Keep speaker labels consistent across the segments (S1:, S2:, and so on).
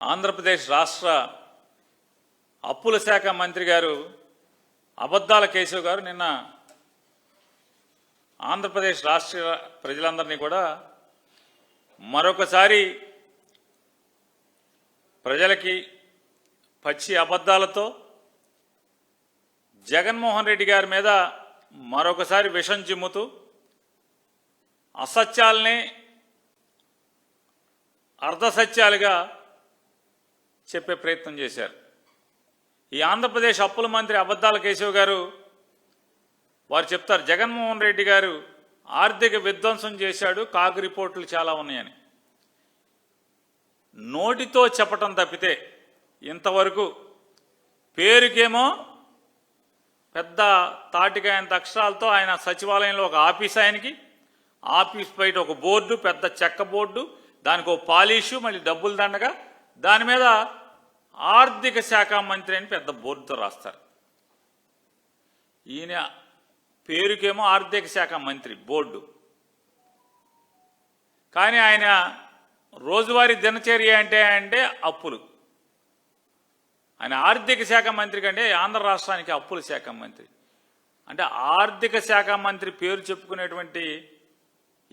S1: ఆంధ్రప్రదేశ్ రాష్ట్ర అప్పుల శాఖ మంత్రి గారు అబద్ధాల కేశవ్ గారు నిన్న ఆంధ్రప్రదేశ్ రాష్ట్ర ప్రజలందరినీ కూడా మరొకసారి ప్రజలకి పచ్చి అబద్ధాలతో జగన్మోహన్ రెడ్డి గారి మీద మరొకసారి విషం చిమ్ముతూ అసత్యాల్ని అర్ధసత్యాలుగా చెప్పే ప్రయత్నం చేశారు. ఈ ఆంధ్రప్రదేశ్ అప్పుల మంత్రి అబద్ధాల కేశవ్ గారు వారు చెప్తారు జగన్మోహన్ రెడ్డి గారు ఆర్థిక విధ్వంసం చేశాడు, కాగు రిపోర్టులు చాలా ఉన్నాయని. నోటితో చెప్పటం తప్పితే ఇంతవరకు పేరుకేమో పెద్ద తాటికాయంత అక్షరాలతో ఆయన సచివాలయంలో ఒక ఆఫీస్, ఆయనకి ఆఫీస్ బయట ఒక బోర్డు, పెద్ద చెక్క బోర్డు, దానికి ఒక పాలిషు, మళ్ళీ డబ్బులు దండగా, దాని మీద ఆర్థిక శాఖ మంత్రి అని పెద్ద బోర్డుతో రాస్తారు. ఈయన పేరుకేమో ఆర్థిక శాఖ మంత్రి బోర్డు, కానీ ఆయన రోజువారీ దినచర్య అంటే అప్పులు. ఆయన ఆర్థిక శాఖ మంత్రి కంటే ఆంధ్ర రాష్ట్రానికి అప్పుల శాఖ మంత్రి. అంటే ఆర్థిక శాఖ మంత్రి పేరు చెప్పుకునేటువంటి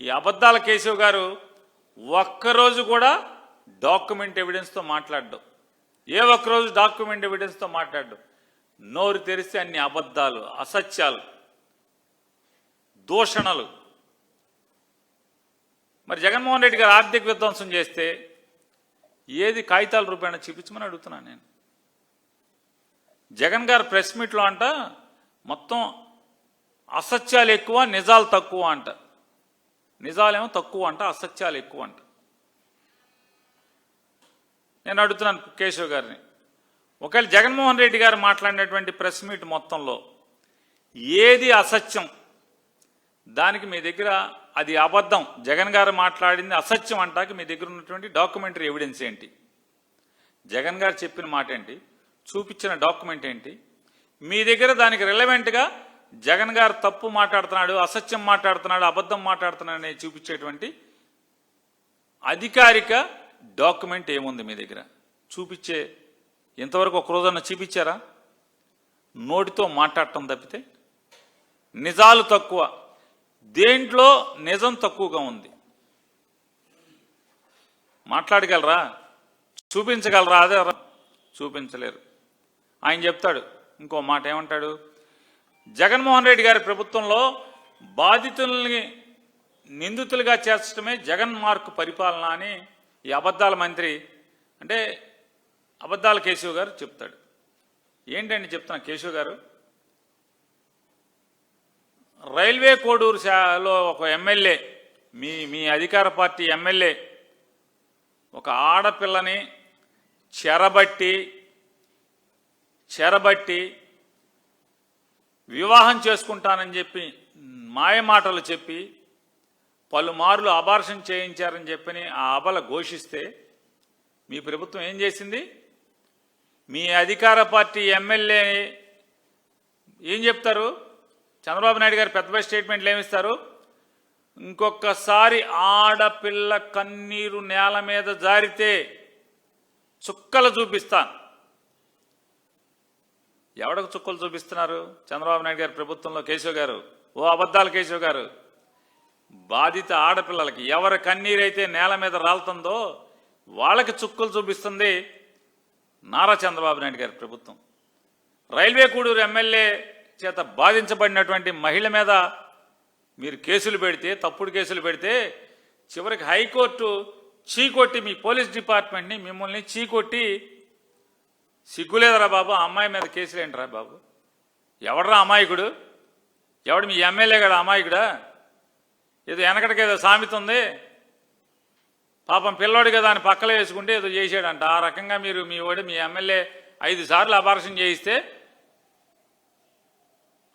S1: ఈ అబద్ధాల కేశవ్ గారు ఒక్కరోజు కూడా డాక్యుమెంట్ ఎవిడెన్స్తో మాట్లాడడం, ఏ ఒక్కరోజు డాక్యుమెంట్ ఎవిడెన్స్తో మాట్లాడడం. నోరు తెరిస్తే అన్ని అబద్ధాలు, అసత్యాలు, దూషణలు. మరి జగన్మోహన్ రెడ్డి గారు ఆర్థిక విధ్వంసం చేస్తే ఏది కాగితాల రూపాయన చూపించమని అడుగుతున్నాను నేను. జగన్ గారు ప్రెస్ మీట్లో అంట మొత్తం అసత్యాలు ఎక్కువ, నిజాలు తక్కువ అంట. నిజాలేమో తక్కువ అంట, అసత్యాలు ఎక్కువ అంట. నేను అడుగుతున్నాను కేశవ్ గారిని, ఒకవేళ జగన్మోహన్ రెడ్డి గారు మాట్లాడినటువంటి ప్రెస్ మీట్ మొత్తంలో ఏది అసత్యం, దానికి మీ దగ్గర అది అబద్ధం, జగన్ గారు మాట్లాడింది అసత్యం అంటాకి మీ దగ్గర ఉన్నటువంటి డాక్యుమెంటరీ ఎవిడెన్స్ ఏంటి? జగన్ గారు చెప్పిన మాట ఏంటి? చూపించిన డాక్యుమెంట్ ఏంటి? మీ దగ్గర దానికి రిలవెంట్గా జగన్ గారు తప్పు మాట్లాడుతున్నాడు, అసత్యం మాట్లాడుతున్నాడు, అబద్ధం మాట్లాడుతున్నాడు అని చూపించేటువంటి అధికారిక డాక్యుమెంట్ ఏముంది మీ దగ్గర? చూపించే ఇంతవరకు ఒక రోజన్నా చూపించారా? నోటితో మాట్లాడటం తప్పితే. నిజాలు తక్కువ, దేంట్లో నిజం తక్కువగా ఉంది? మాట్లాడగలరా? చూపించగలరా? అదే చూపించలేరు. ఆయన చెప్తాడు ఇంకో మాట, ఏమంటాడు? జగన్మోహన్ రెడ్డి గారి ప్రభుత్వంలో బాధితుల్ని నిందితులుగా చేర్చడమే జగన్ మార్క్ పరిపాలన అని ఈ అబద్ధాల మంత్రి అంటే అబద్ధాల కేశవ్ గారు చెప్తాడు. ఏంటండి చెప్తున్నా కేశవ్ గారు, రైల్వే కోడూరులో ఒక ఎమ్మెల్యే, మీ అధికార పార్టీ ఎమ్మెల్యే ఒక ఆడపిల్లని చెరబట్టి వివాహం చేసుకుంటానని చెప్పి మాయమాటలు చెప్పి పలుమార్లు అబార్షన్ చేయించారని చెప్పని ఆ అబల ఘోషిస్తే మీ ప్రభుత్వం ఏం చేసింది? మీ అధికార పార్టీ ఎమ్మెల్యే ఏం చెప్తారు? చంద్రబాబు నాయుడు గారు పెద్ద స్టేట్మెంట్లు ఏమిస్తారు? ఇంకొకసారి ఆడపిల్ల కన్నీరు నేల మీద జారితే చుక్కలు చూపిస్తాను. ఎవడకు చుక్కలు చూపిస్తున్నారు చంద్రబాబు నాయుడు గారి ప్రభుత్వంలో? కేశవ్ గారు, ఓ అబద్ధాల కేశవ్ గారు, బాధిత ఆడపిల్లలకి ఎవరి కన్నీరైతే నేల మీద రాలుతుందో వాళ్ళకి చుక్కలు చూపిస్తుంది నారా చంద్రబాబు నాయుడు గారి ప్రభుత్వం. రైల్వే కోడూరు ఎమ్మెల్యే చేత బాధించబడినటువంటి మహిళ మీద మీరు కేసులు పెడితే, తప్పుడు కేసులు పెడితే, చివరికి హైకోర్టు చీకొట్టి మీ పోలీస్ డిపార్ట్మెంట్ని మిమ్మల్ని చీకొట్టి, సిగ్గులేదరా బాబు, ఆ అమ్మాయి మీద కేసులు ఏంటరా బాబు? ఎవడరా అమాయకుడు? ఎవడు మీ ఎమ్మెల్యే కదా అమాయకుడా? ఏదో వెనకటికేదో సామెత ఉంది, పాపం పిల్లోడు కదా అని పక్కలో వేసుకుంటే ఏదో చేసాడంట. ఆ రకంగా మీరు మీ ఎమ్మెల్యే 5 సార్లు అబార్షన్ చేయిస్తే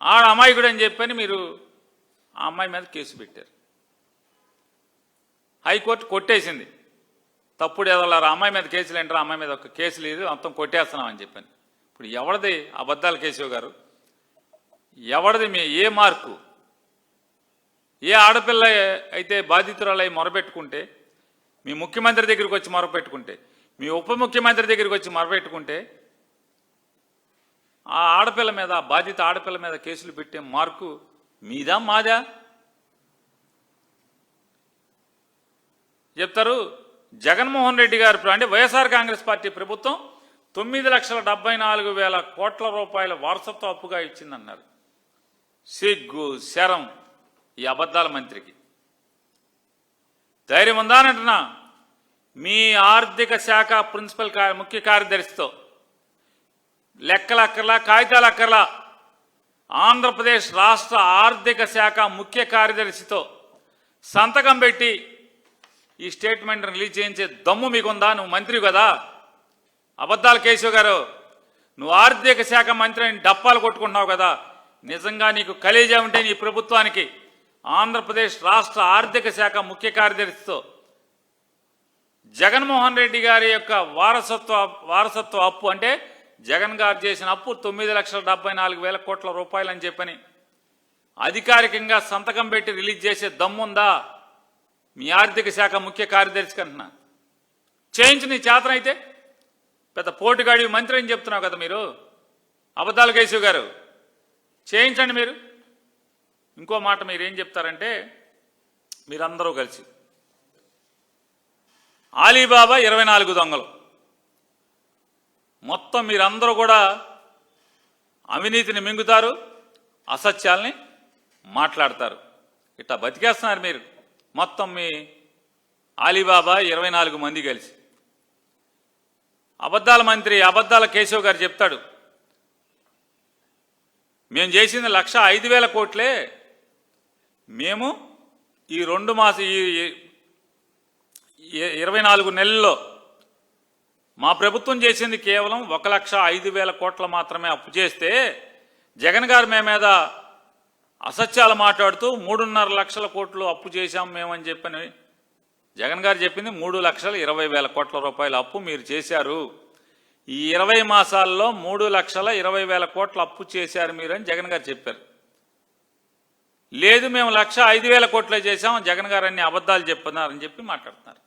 S1: ఆడ అమాయకుడు అని చెప్పని మీరు ఆ అమ్మాయి మీద కేసు పెట్టారు. హైకోర్టు కొట్టేసింది. తప్పుడు ఎదలారా అమ్మాయి మీద కేసులు ఏంటారా, అమ్మాయి మీద ఒక కేసు లేదు, మొత్తం కొట్టేస్తున్నాం అని చెప్పని. ఇప్పుడు ఎవరిది అబద్ధాల కేశవ్ గారు? ఎవరిది మీ ఏ మార్కు? ఏ ఆడపిల్ల అయితే బాధితురాలై మొరబెట్టుకుంటే, మీ ముఖ్యమంత్రి దగ్గరికి వచ్చి మొరపెట్టుకుంటే, మీ ఉప ముఖ్యమంత్రి దగ్గరికి వచ్చి మొరపెట్టుకుంటే ఆ ఆడపిల్ల మీద, ఆ బాధిత ఆడపిల్ల మీద కేసులు పెట్టే మార్కు మీదా మాదా? చెప్తారు. జగన్మోహన్ రెడ్డి గారు అంటే వైఎస్ఆర్ కాంగ్రెస్ పార్టీ ప్రభుత్వం 9,74,000 కోట్ల రూపాయల వారసత్వ అప్పుగా ఇచ్చిందన్నారు. సిగ్గు శరం ఈ అబద్ధాల మంత్రికి. ధైర్యం ఉందా అని అంటున్నా. మీ ఆర్థిక శాఖ ప్రిన్సిపల్ ముఖ్య కార్యదర్శితో లెక్కలు అక్కర్లా, కాగితాలు అక్కర్లా, ఆంధ్రప్రదేశ్ రాష్ట్ర ఆర్థిక శాఖ ముఖ్య కార్యదర్శితో సంతకం పెట్టి ఈ స్టేట్మెంట్ రిలీజ్ చేయించే దమ్ము మీకుందా? నువ్వు మంత్రి కదా. అబద్ధాల కేశవ్ గారు, నువ్వు ఆర్థిక శాఖ మంత్రి అని డప్పాలు కొట్టుకుంటున్నావు కదా. నిజంగా నీకు కలేజా ఉంటే నీ ప్రభుత్వానికి ఆంధ్రప్రదేశ్ రాష్ట్ర ఆర్థిక శాఖ ముఖ్య కార్యదర్శితో జగన్మోహన్ రెడ్డి గారి యొక్క వారసత్వ అప్పు అంటే జగన్ గారు చేసిన అప్పు 9,74,000 కోట్ల రూపాయలు అని చెప్పని అధికారికంగా సంతకం పెట్టి రిలీజ్ చేసే దమ్ముందా మీ ఆర్థిక శాఖ ముఖ్య కార్యదర్శికి అంటున్నా? చేయించి నీ చేతనైతే. పెద్ద పోటుగాడి మంత్రి అని చెప్తున్నావు కదా మీరు. అబద్ధాల కేశవ్ గారు, చేయించండి మీరు. ఇంకో మాట మీరేం చెప్తారంటే, మీరందరూ కలిసి ఆలీబాబా 24 దొంగలు మొత్తం మీరందరూ కూడా అవినీతిని మింగుతారు, అసత్యాల్ని మాట్లాడతారు. ఇట్లా బతికేస్తున్నారు మీరు మొత్తం మీ ఆలీబాబా 24 మంది కలిసి. అబద్ధాల మంత్రి అబద్ధాల కేశవ్ గారు చెప్తాడు, మేము చేసింది 1,05,000 కోట్లే. మేము ఈ 24 నెలల్లో మా ప్రభుత్వం చేసింది కేవలం 1,05,000 కోట్ల మాత్రమే అప్పు చేస్తే జగన్ గారు మేము మీద అసత్యాలు మాట్లాడుతూ 3.5 లక్షల కోట్లు అప్పు చేశాం మేమని చెప్పని జగన్ గారు చెప్పింది 3,20,000 కోట్ల రూపాయల అప్పు మీరు చేశారు. ఈ 20 మాసాల్లో 3,20,000 కోట్ల అప్పు చేశారు మీరు అని జగన్ గారు చెప్పారు. లేదు మేము 1,05,000 కోట్లే చేశాం, జగన్ గారు అన్ని అబద్ధాలు చెప్తున్నారని చెప్పి మాట్లాడుతున్నారు.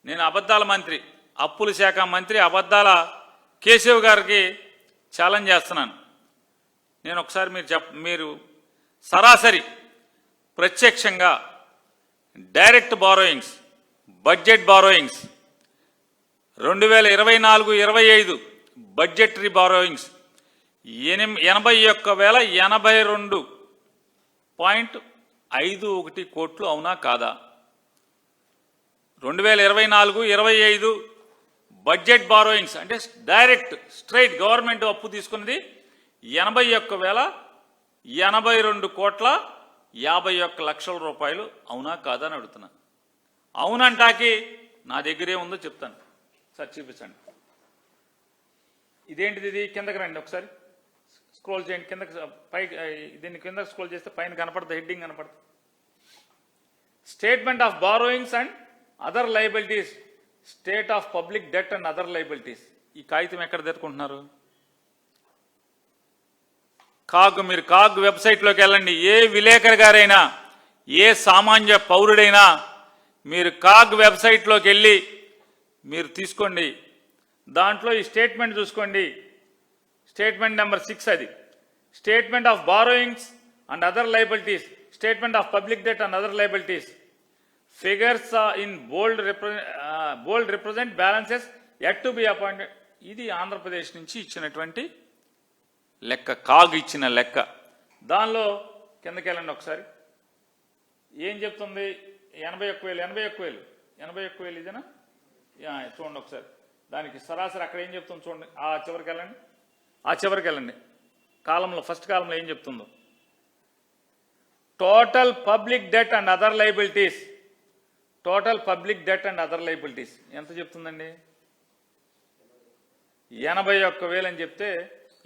S1: నేను అబద్ధాల మంత్రి, అప్పుల శాఖ మంత్రి అబద్ధాల కేశవ్ గారికి ఛాలెంజ్ చేస్తున్నాను. నేను ఒకసారి మీరు సరాసరి ప్రత్యక్షంగా direct borrowings, budget borrowings 2024-25 budgetary borrowings 81,082.51 కోట్లు అవునా కాదా? 2024-25 బడ్జెట్ బారోయింగ్స్ అంటే డైరెక్ట్ స్ట్రైట్ గవర్నమెంట్ అప్పు తీసుకున్నది 81,082,51 రూపాయలు అవునా కాదా అని అడుగుతున్నా. అవునంటాకి నా దగ్గరే ఉందో చెప్తాను. సార్ చూపించండి. ఇదేంటిది? ఇది కిందకి రండి ఒకసారి, స్క్రోల్ చేయండి కిందకి, పైకి దీన్ని కిందకి స్క్రోల్ చేస్తే పైన కనపడుతుంది, హెడ్డింగ్ కనపడుతుంది. Statement of borrowings and other liabilities, state of public debt and other liabilities. ఈ కాగితం ఎక్కడ తెచ్చుకుంటున్నారు? మీరు కాగ్ వెబ్సైట్లోకి వెళ్ళండి. ఏ విలేకరు గారైనా, ఏ సామాన్య పౌరుడైనా మీరు కాగ్ వెబ్సైట్లోకి వెళ్ళి మీరు తీసుకోండి. దాంట్లో ఈ స్టేట్మెంట్ చూసుకోండి. స్టేట్మెంట్ నెంబర్ 6 అది. Statement of borrowings and other liabilities, statement of public debt and other liabilities. Figures in bold represent balances yet to be appointed. ఇది ఆంధ్రప్రదేశ్ నుంచి ఇచ్చినటువంటి లెక్క, కాగ్ ఇచ్చిన లెక్క. దానిలో కిందకి వెళ్ళండి ఒకసారి. ఏం చెప్తుంది? 81,000 ఇదేనా? చూడండి ఒకసారి. దానికి సరాసరి అక్కడ ఏం చెప్తుంది చూడండి. ఆ చివరికి వెళ్ళండి. కాలంలో ఫస్ట్ కాలంలో ఏం చెప్తుందో, total public debt and other liabilities. Total public debt and other liabilities ఎంత చెప్తుందండి? 81,000 అని చెప్తే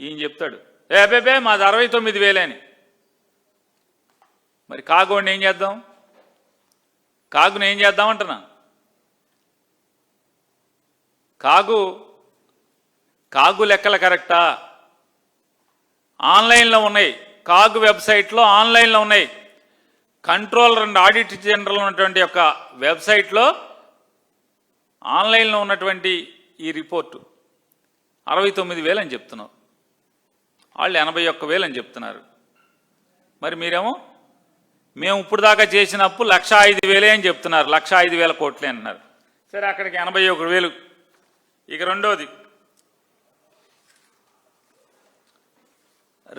S1: ఈయన చెప్తాడు ఏబేబే మాది 69,000 అని. మరి కాగుని ఏం చేద్దాం? కాగుని ఏం చేద్దామంటున్నా? కాగు లెక్కలు కరెక్టా? ఆన్లైన్లో ఉన్నాయి, కాగు వెబ్సైట్లో ఆన్లైన్లో ఉన్నాయి. కంట్రోలర్ అండ్ ఆడిటర్ జనరల్ ఉన్నటువంటి యొక్క వెబ్సైట్లో ఆన్లైన్లో ఉన్నటువంటి ఈ రిపోర్టు 69,000 అని చెప్తున్నావు, వాళ్ళు 81,000 అని చెప్తున్నారు. మరి మీరేమో మేము ఇప్పుడు దాకా చేసిన అప్పు 105,000 అని చెప్తున్నారు, 105,000 కోట్లే అన్నారు. సరే, అక్కడికి 81,000. ఇక రెండోది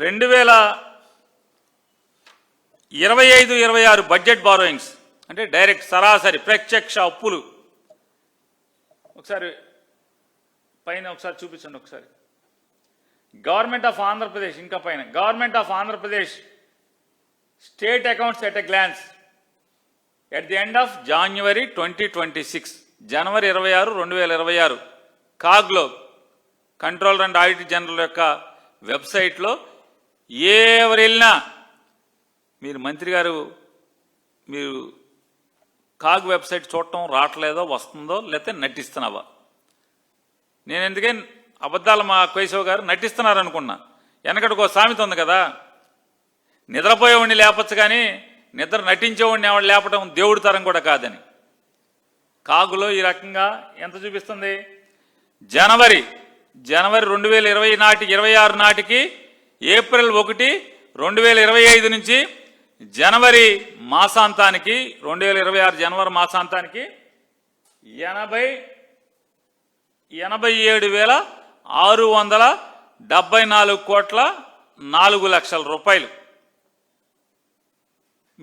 S1: 2025-26 బడ్జెట్ బారోయింగ్స్ అంటే డైరెక్ట్ సరాసరి ప్రత్యక్ష అప్పులు ఒకసారి పైన ఒకసారి చూపించండి. ఒకసారి గవర్నమెంట్ ఆఫ్ ఆంధ్రప్రదేశ్, ఇంకా పైన government of Andhra Pradesh state accounts at a glance at the end of January 2026, జనవరి 26, 2026 కాగ్లో కంట్రోలర్ అండ్ ఆడిటర్ జనరల్ యొక్క వెబ్సైట్లో ఎవరు వెళ్ళినా మీరు మంత్రి గారు మీరు కాగ్ వెబ్సైట్ చూడటం రావట్లేదో వస్తుందో లేకపోతే నటిస్తున్నావా? నేను ఎందుకే అబద్ధాలు మా కేశవ్ గారు నటిస్తున్నారు అనుకున్నా. వెనకటికో సామెత ఉంది కదా, నిద్రపోయేవాడిని లేపచ్చు కానీ నిద్ర నటించేవాడిని ఎవడు లేపడం దేవుడి తరం కూడా కాదని. కాగులో ఈ రకంగా ఎంత చూపిస్తుంది? జనవరి 2026 నాటికి ఏప్రిల్ 1, 2025 నుంచి జనవరి మాసాంతానికి 2026 జనవరి మాసాంతానికి 87,674 కోట్ల 4 లక్షల రూపాయలు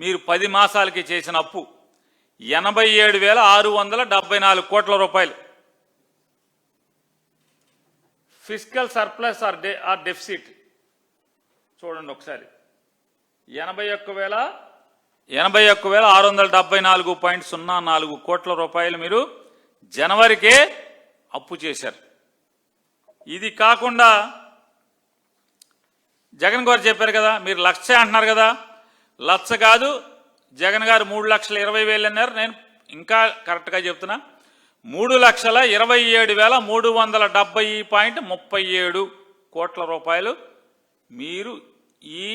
S1: మీరు 10 మాసాలకి చేసిన అప్పు 87,674 కోట్ల రూపాయలు. ఫిస్కల్ సర్ప్లస్ ఆర్ డెఫిసిట్ చూడండి ఒకసారి, 81,674.04 కోట్ల రూపాయలు మీరు జనవరికే అప్పు చేశారు. ఇది కాకుండా జగన్ గారు చెప్పారు కదా, మీరు 1,00,000 అంటున్నారు కదా, 1,00,000 కాదు, జగన్ గారు 3,20,000 అన్నారు. నేను ఇంకా కరెక్ట్గా చెప్తున్నా, 3,27,370.37 కోట్ల రూపాయలు మీరు ఈ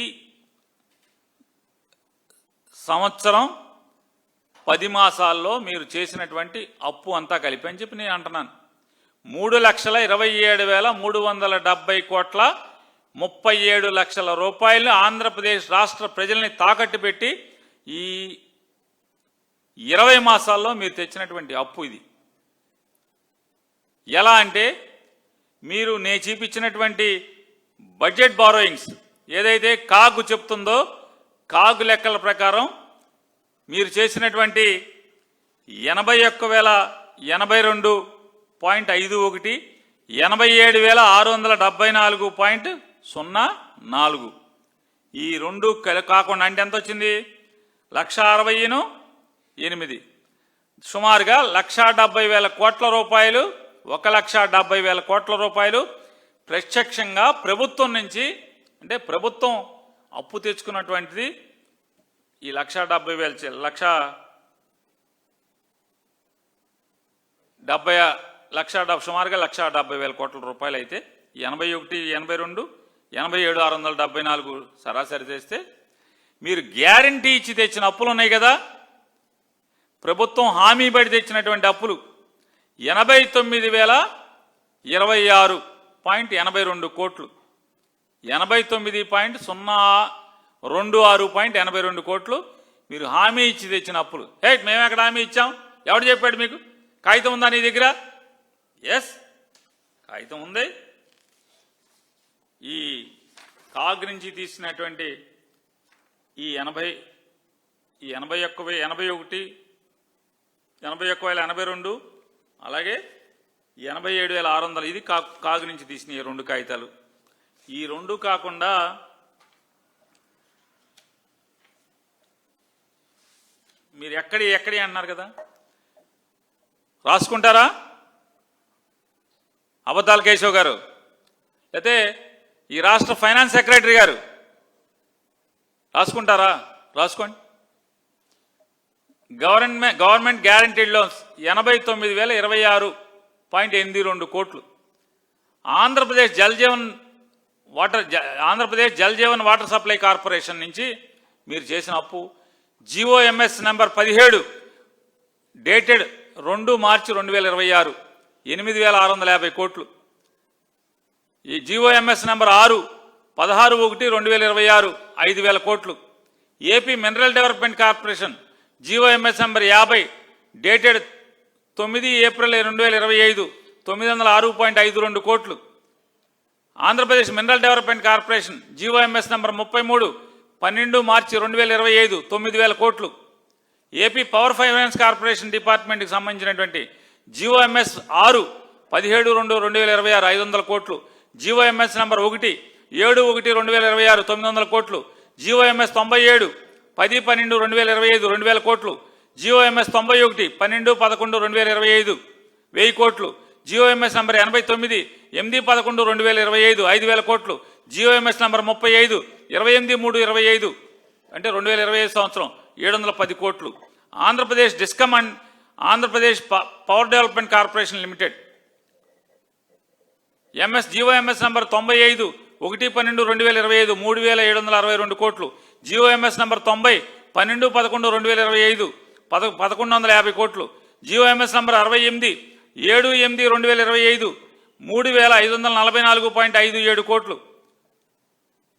S1: సంవత్సరం 10 మాసాల్లో మీరు చేసినటువంటి అప్పు అంతా కలిపి అని చెప్పి నేను అంటున్నాను. 3,27,370.37 లక్షల రూపాయలు ఆంధ్రప్రదేశ్ రాష్ట్ర ప్రజల్ని తాకట్టు పెట్టి ఈ 20 మాసాల్లో మీరు తెచ్చినటువంటి అప్పు ఇది. ఎలా అంటే మీరు నేను చూపించినటువంటి బడ్జెట్ బారోయింగ్స్ ఏదైతే కాగు చెప్తుందో కాగు లెక్కల ప్రకారం మీరు చేసినటువంటి 81,082.51, 87,674.04 ఈ రెండు కాకుండా అంటే ఎంత వచ్చింది? 1,60,008 సుమారుగా 1,70,000 కోట్ల రూపాయలు, 1,70,000 కోట్ల రూపాయలు ప్రత్యక్షంగా ప్రభుత్వం నుంచి, అంటే ప్రభుత్వం అప్పు తెచ్చుకున్నటువంటిది ఈ 1,70,000 సుమారుగా 1,70,000 కోట్ల రూపాయలు అయితే 81, 82, 87,674 సరాసరి చేస్తే మీరు గ్యారంటీ ఇచ్చి తెచ్చిన అప్పులు ఉన్నాయి కదా, ప్రభుత్వం హామీ పడి తెచ్చినటువంటి అప్పులు 89,026.82 కోట్లు, 89.026.82 కోట్లు మీరు హామీ ఇచ్చి తెచ్చిన అప్పులు. మేము ఎక్కడ హామీ ఇచ్చాం? ఎవడు చెప్పాడు మీకు? కాగితం ఉందా నీ దగ్గర? ఎస్, కాగితం ఉంది. ఈ కాగ్ నుంచి తీసినటువంటి ఈ 81,082 అలాగే 87,600 ఇది కాగు నుంచి తీసిన ఈ 2 కాగితాలు. ఈ 2 కాకుండా మీరు ఎక్కడి అన్నారు కదా, రాసుకుంటారా అబద్ధాల కేశవ్ గారు? అయితే ఈ రాష్ట్ర ఫైనాన్స్ సెక్రటరీ గారు రాసుకుంటారా? రాసుకోండి. గవర్నమెంట్ గ్యారంటీడ్ లోన్స్ 89,026.82 కోట్లు. Andhra Pradesh Jal Jeevan water supply corporation నుంచి మీరు చేసిన అప్పు GOMS నెంబర్ 17 డేటెడ్ 2 మార్చి 2026 8,650 కోట్లు. ఈ జీఓఎంఎస్ నెంబర్ 6 16/1/2026 5,000 కోట్లు. AP mineral development corporation GOMs number 50 dated 9 April 2025 906.52 కోట్లు. Andhra Pradesh mineral development corporation GOMs number 33 12 మార్చి 2025 9,000 కోట్లు. ఏపీ పవర్ ఫైనాన్స్ కార్పొరేషన్ డిపార్ట్మెంట్కి సంబంధించినటువంటి జీఓఎంఎస్ 6 17/2/2026 500 కోట్లు. జీఓఎంఎస్ నెంబర్ 1 7/1/2026 900 కోట్లు. జీఓఎంఎస్ 97 10/12/2025 2,000 కోట్లు. జీఓఎంఎస్ 91 12/11/2025 1000 కోట్లు. జీఓఎంఎస్ నంబర్ 89 8/11/2025 5,000 కోట్లు. జీఓఎంఎస్ నంబర్ 35 28/3/25 అంటే 2025 సంవత్సరం 710 కోట్లు. Andhra Pradesh discom and Andhra Pradesh power development corporation limited GOMs number 95 1/12/2025 3,762 కోట్లు. జీఓఎంఎస్ నంబర్ 90 12/11/2025 1,150 కోట్లు. జీఓఎంఎస్ నంబర్ 68 7/8/2025 3,544.57 కోట్లు.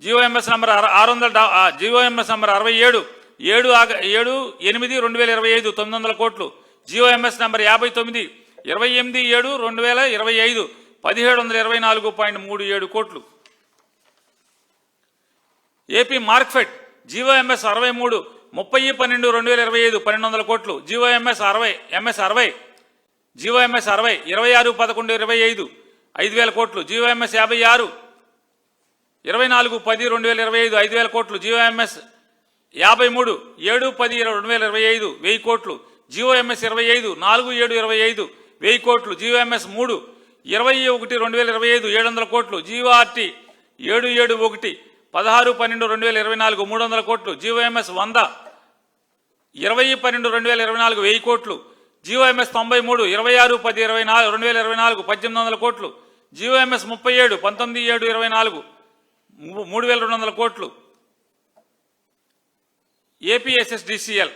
S1: జీఓఎంఎస్ నంబర్ 67 7/8/2025 900 కోట్లు. జీఓఎంఎస్ నంబర్ 59 28/7/2025 1,724.37 కోట్లు. ఏపీ మార్క్ఫెడ్ జీఓఎంఎస్ 63 30/12/2025 1,200 కోట్లు. జీఓఎంఎస్ 60 జీఓఎంఎస్ 60 26/11/25 5,000 కోట్లు. జీఓఎంఎస్ 56 24/10/2025 5,000 కోట్లు. జీఓఎంఎస్ 53 7/10/2025 1000 కోట్లు. జీఓఎంఎస్ 25 4/7/25 1000 కోట్లు. జీఓఎంఎస్ 3 21/2025 700 కోట్లు. జీఓఆర్టీ 771 16/12/2024 300 కోట్లు. జీఓఎంఎస్ 100 20/12/2024 1000 కోట్లు. జీఓఎంఎస్ 93 26/10/2024 1,800 కోట్లు. జీఓఎంఎస్ 37 19/7/24 3,200 కోట్లు. APSSDCL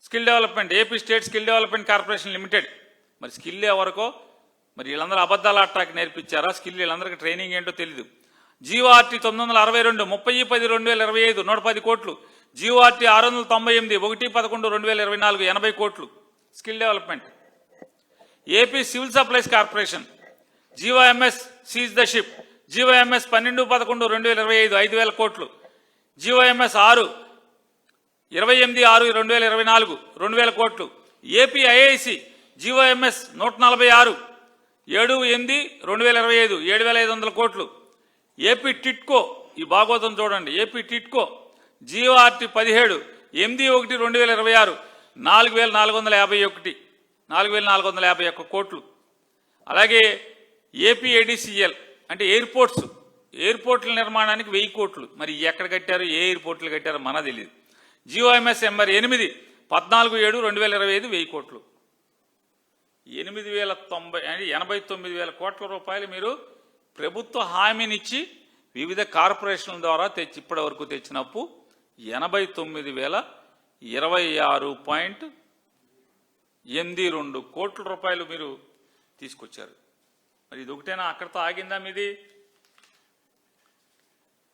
S1: skill development AP state skill development corporation limited మరి స్కిల్ ఎవరికో మరి వీళ్ళందరూ అబద్ధాల అట్టాకి నేర్పించారా స్కిల్ వీళ్ళందరికీ ట్రైనింగ్ ఏంటో తెలీదు. జీఓఆర్టీ 962 30/10/2025 110 కోట్లు. జీఓఆర్టీ 698 1/11/2024 80 కోట్లు. Skill development. AP civil supplies corporation GOMs seize the ship GOMs 12/11/2025 5,000 కోట్లు. జీఓఎంఎస్ 6 28/6/2024 2,000 కోట్లు. ఏపీ ఐఐసి జీఓఎంఎస్ 146 7/8/2025 7,500 కోట్లు. ఏపీ టిట్కో ఈ భాగవతం చూడండి. ఏపీ టిట్కో జీఓఆర్టీ 17 8/1/2026 4,451 కోట్లు. అలాగే ఏపీ ఏడీసీఎల్ అంటే ఎయిర్పోర్ట్ల నిర్మాణానికి 1000 కోట్లు. మరి ఎక్కడ కట్టారు ఏ ఎయిర్పోర్ట్లు కట్టారో మన తెలియదు. జీఓఎంఎస్ నెంబర్ 8 14/7/2025 1000 కోట్లు. 89,000 కోట్ల రూపాయలు మీరు ప్రభుత్వ హామీనిచ్చి వివిధ కార్పొరేషన్ల ద్వారా ఇప్పటి వరకు తెచ్చిన అప్పు 89,026.82 కోట్ల రూపాయలు మీరు తీసుకొచ్చారు. మరి ఇదొకటేనా అక్కడితో ఆగిందా మీది?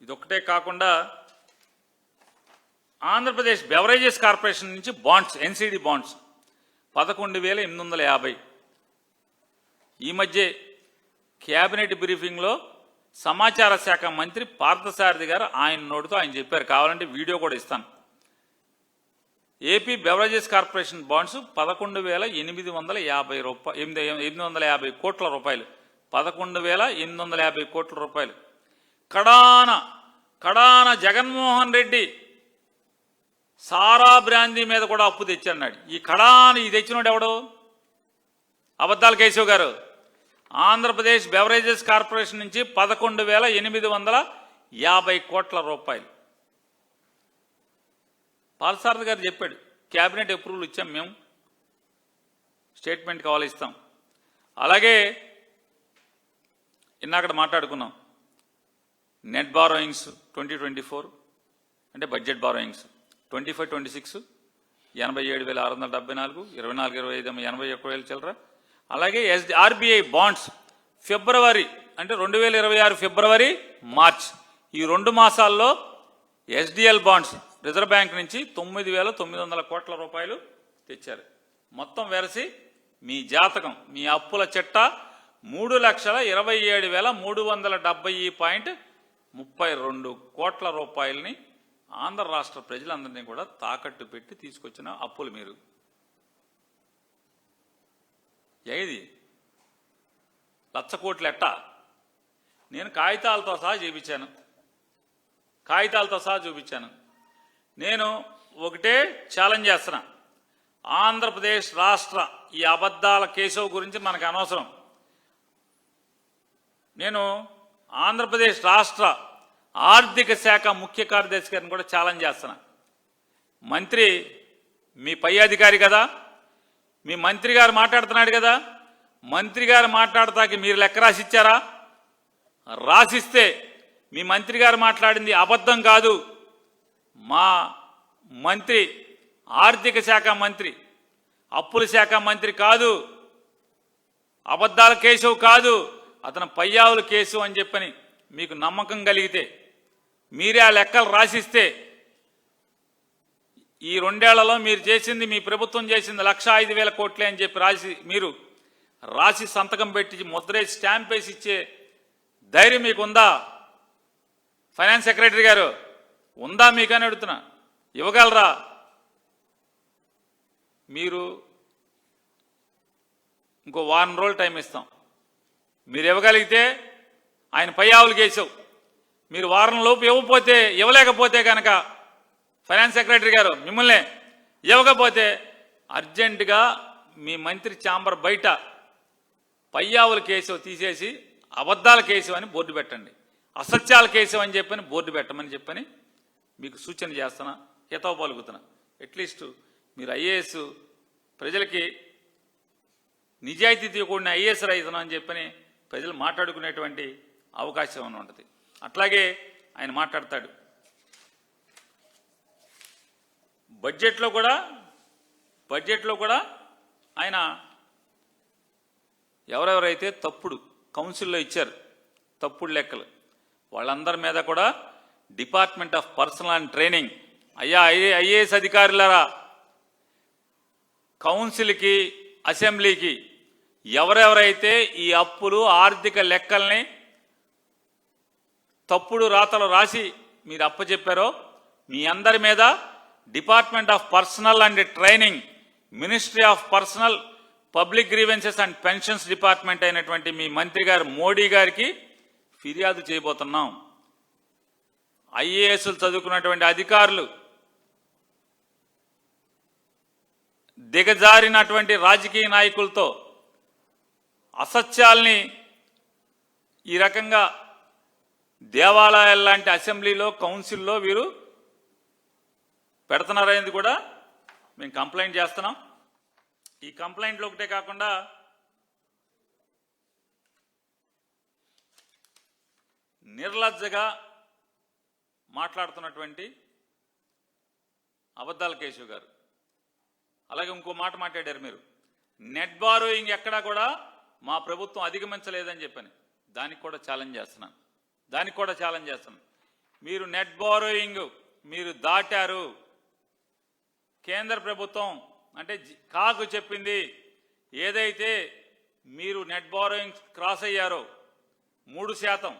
S1: ఇదొక్కటే కాకుండా ఆంధ్రప్రదేశ్ బెవరేజెస్ కార్పొరేషన్ నుంచి బాండ్స్ ఎన్సీడీ బాండ్స్ 11,850. ఈ మధ్య క్యాబినెట్ బ్రీఫింగ్లో సమాచార శాఖ మంత్రి పార్థసారథి గారు ఆయన నోటితో ఆయన చెప్పారు. కావాలంటే వీడియో కూడా ఇస్తాను. ఏపీ బెవరేజెస్ కార్పొరేషన్ బాండ్స్ 11,850 కోట్ల రూపాయలు 11,850 కోట్ల రూపాయలు. కడాన జగన్మోహన్ రెడ్డి సారా బ్రాందీ మీద కూడా అప్పు తెచ్చన్నాడు. ఈ ఇది తెచ్చినోడు ఎవడు? అబద్ధాల కేశవ్ గారు. ఆంధ్రప్రదేశ్ బెవరేజెస్ కార్పొరేషన్ నుంచి 11,850 కోట్ల రూపాయలు. పార్థసారథి గారు చెప్పాడు క్యాబినెట్ అప్రూవల్ ఇచ్చాం మేము, స్టేట్మెంట్ కావాలి ఇస్తాం. అలాగే ఇన్నాకడ మాట్లాడుకున్నాం నెట్ బారోయింగ్స్ 2024 అంటే బడ్జెట్ బారోయింగ్స్ 25-26 87,674, 24-25 81,000 చిల్లర. అలాగే ఆర్బీఐ బాండ్స్ ఫిబ్రవరి అంటే 2026 ఫిబ్రవరి మార్చ్ ఈ 2 మాసాల్లో ఎస్డిఎల్ బాండ్స్ రిజర్వ్ బ్యాంక్ నుంచి 9,900 కోట్ల రూపాయలు తెచ్చారు. మొత్తం వెరసి మీ జాతకం మీ అప్పుల చిట్ట 3,27,370.32 కోట్ల రూపాయలని ఆంధ్ర రాష్ట్ర ప్రజలందరినీ కూడా తాకట్టు పెట్టి తీసుకొచ్చిన అప్పులు మీరు. ఏది 1,00,000 కోట్లు ఎట్టా? నేను కాగితాలతో సహా చూపించాను. నేను ఒకటే ఛాలెంజ్ చేస్తున్నా, ఆంధ్రప్రదేశ్ రాష్ట్ర ఈ అబద్ధాల కేశవ్ గురించి మనకు అనవసరం. నేను ఆంధ్రప్రదేశ్ రాష్ట్ర ఆర్థిక శాఖ ముఖ్య కార్యదర్శి గారిని కూడా ఛాలెంజ్ చేస్తున్నా. మంత్రి మీ పై అధికారి కదా, మీ మంత్రి గారు మాట్లాడుతున్నాడు కదా, మంత్రి గారు మాట్లాడతాకి మీరు లెక్క రాసిచ్చారా? రాసిస్తే మీ మంత్రి గారు మాట్లాడింది అబద్ధం కాదు. మా మంత్రి ఆర్థిక శాఖ మంత్రి, అప్పుల శాఖ మంత్రి కాదు, అబద్ధాల కేశవ్ కాదు, అతను పయ్యావుల కేశవ్ అని చెప్పని మీకు నమ్మకం కలిగితే మీరే ఆ లెక్కలు రాసిస్తే ఈ 2 ఏళ్లలో మీరు చేసింది, మీ ప్రభుత్వం చేసింది 1,05,000 కోట్లే అని చెప్పి మీరు రాసి సంతకం పెట్టి ముద్రేసి స్టాంప్ వేసి ఇచ్చే ధైర్యం మీకుందా? ఫైనాన్స్ సెక్రటరీ గారు ఉందా మీకని అడుగుతున్నా. ఇవ్వగలరా? మీరు ఇంకో 1 వారం రోజులు టైం ఇస్తాం. మీరు ఇవ్వగలిగితే ఆయన పయ్యావులు కేశవ్, మీరు వారం లోపు ఇవ్వలేకపోతే కనుక ఫైనాన్స్ సెక్రటరీ గారు మిమ్మల్ని ఇవ్వకపోతే అర్జెంటుగా మీ మంత్రి ఛాంబర్ బయట పయ్యావుల కేశవ్ తీసేసి అబద్ధాల కేశవ్ అని బోర్డు పెట్టండి, అసత్యాల కేశవ్ అని చెప్పని బోర్డు పెట్టమని చెప్పని మీకు సూచన చేస్తున్నా, హితవు పలుకుతున్నా. అట్లీస్ట్ మీరు ఐఏఎస్ ప్రజలకి నిజాయితీతో కూడిన ఐఏఎస్ రైతున్నాం అని చెప్పని ప్రజలు మాట్లాడుకునేటువంటి అవకాశం ఉంటుంది. అట్లాగే ఆయన మాట్లాడతాడు. బడ్జెట్లో కూడా ఆయన ఎవరెవరైతే తప్పుడు కౌన్సిల్లో ఇచ్చారు తప్పుడు లెక్కలు వాళ్ళందరి మీద కూడా department of personal and training, అయ్యా ఐఏఎస్ అధికారులారా, కౌన్సిల్కి అసెంబ్లీకి ఎవరెవరైతే ఈ అప్పులు ఆర్థిక లెక్కల్ని తప్పుడు రాతలు రాసి మీరు అప్పచెప్పారో మీ అందరి మీద department of personal and training, ministry of personal, public grievances and pensions department అయినటువంటి మీ మంత్రి గారు మోడీ గారికి ఫిర్యాదు చేయబోతున్నాం. ఐఏఎస్లు చదువుకున్నటువంటి అధికారులు దిగజారినటువంటి రాజకీయ నాయకులతో అసత్యాల్ని ఈ రకంగా దేవాలయాల లాంటి అసెంబ్లీలో కౌన్సిల్లో వీరు పెడుతున్నారనేది కూడా మేము కంప్లైంట్ చేస్తున్నాం. ఈ కంప్లైంట్లు ఒకటే కాకుండా నిర్లజ్జగా మాట్లాడుతున్నటువంటి అబద్ధాల కేశవ్ గారు, అలాగే ఇంకో మాట మాట్లాడారు మీరు, నెట్ బారోయింగ్ ఎక్కడా కూడా మా ప్రభుత్వం అధిగమించలేదని చెప్పని. దానికి కూడా ఛాలెంజ్ చేస్తున్నాను. మీరు నెట్ బారోయింగ్ మీరు దాటారు. కేంద్ర ప్రభుత్వం అంటే కాకు చెప్పింది ఏదైతే మీరు నెట్ బారోయింగ్ క్రాస్ అయ్యారో 3%,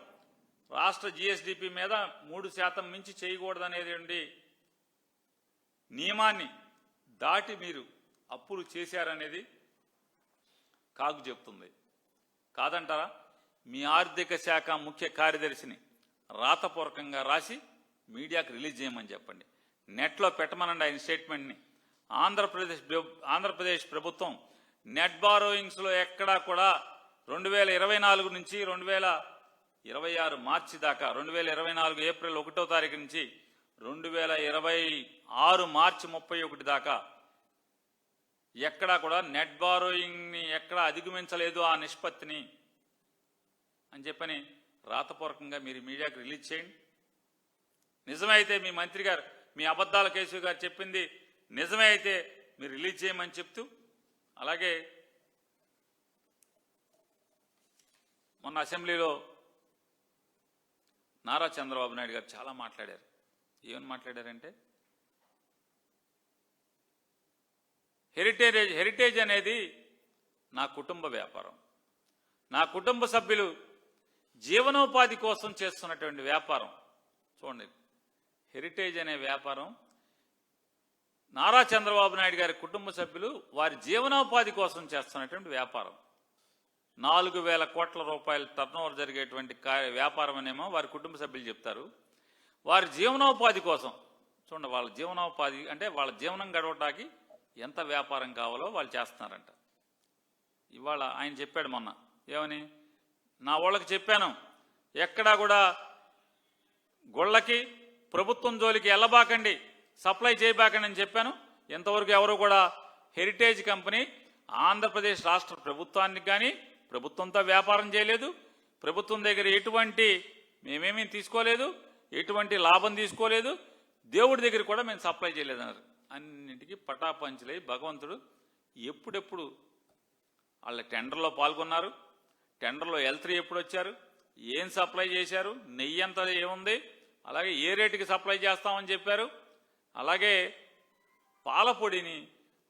S1: రాష్ట్ర జిఎస్డిపి మీద 3% మించి చేయకూడదనేది నియమాన్ని దాటి మీరు అప్పులు చేశారనేది కాకు చెప్తుంది. కాదంటారా? మీ ఆర్థిక శాఖ ముఖ్య కార్యదర్శిని రాతపూర్వకంగా రాసి మీడియాకు రిలీజ్ చేయమని చెప్పండి, నెట్లో పెట్టమనండి ఆయన స్టేట్మెంట్ని. ఆంధ్రప్రదేశ్ ప్రభుత్వం నెట్ బారోయింగ్స్లో ఎక్కడా కూడా 2024 నుంచి 2026 మార్చి దాకా, 2024 ఏప్రిల్ 1వ తారీఖు నుంచి 2026 మార్చి 31 దాకా ఎక్కడా కూడా నెట్ బారోయింగ్ని ఎక్కడా అధిగమించలేదు ఆ నిష్పత్తిని అని చెప్పని రాతపూర్వకంగా మీరు మీడియాకు రిలీజ్ చేయండి. నిజమైతే మీ మంత్రి గారు, మీ అబద్ధాల కేశవ్ గారు చెప్పింది నిజమే అయితే మీరు రిలీజ్ చేయమని చెప్తూ, అలాగే మొన్న అసెంబ్లీలో నారా చంద్రబాబు నాయుడు గారు చాలా మాట్లాడారు. ఏమని మాట్లాడారంటే, హెరిటేజ్ అనేది నా కుటుంబ వ్యాపారం, నా కుటుంబ సభ్యులు జీవనోపాధి కోసం చేస్తున్నటువంటి వ్యాపారం. చూడండి, హెరిటేజ్ అనే వ్యాపారం నారా చంద్రబాబు నాయుడు గారి కుటుంబ సభ్యులు వారి జీవనోపాధి కోసం చేస్తున్నటువంటి వ్యాపారం. 4,000 కోట్ల రూపాయల టర్నోవర్ జరిగేటువంటి వ్యాపారం అనేమో వారి కుటుంబ సభ్యులు చెప్తారు. వారి జీవనోపాధి కోసం చూడండి, వాళ్ళ జీవనోపాధి అంటే వాళ్ళ జీవనం గడవటానికి ఎంత వ్యాపారం కావాలో వాళ్ళు చేస్తున్నారంట. ఇవాళ ఆయన చెప్పాడు మొన్న, ఏమని, నా వాళ్ళకి చెప్పాను, ఎక్కడా కూడా గుళ్ళకి ప్రభుత్వం జోలికి వెళ్ళబాకండి, సప్లై చేయబాకండి అని చెప్పాను. ఇంతవరకు ఎవరు కూడా హెరిటేజ్ కంపెనీ ఆంధ్రప్రదేశ్ రాష్ట్ర ప్రభుత్వానికి కానీ ప్రభుత్వంతో వ్యాపారం చేయలేదు, ప్రభుత్వం దగ్గర ఎటువంటి మేమేమీ తీసుకోలేదు, ఎటువంటి లాభం తీసుకోలేదు, దేవుడి దగ్గర కూడా మేము సప్లై చేయలేదన్నారు. అన్నింటికీ పటాపంచులై భగవంతుడు ఎప్పుడెప్పుడు వాళ్ళ టెండర్లో పాల్గొన్నారు, టెండర్లో L3 ఎప్పుడు వచ్చారు, ఏం సప్లై చేశారు, నెయ్యి అంతా ఏముంది, అలాగే ఏ రేటుకి సప్లై చేస్తామని చెప్పారు, అలాగే పాలపొడిని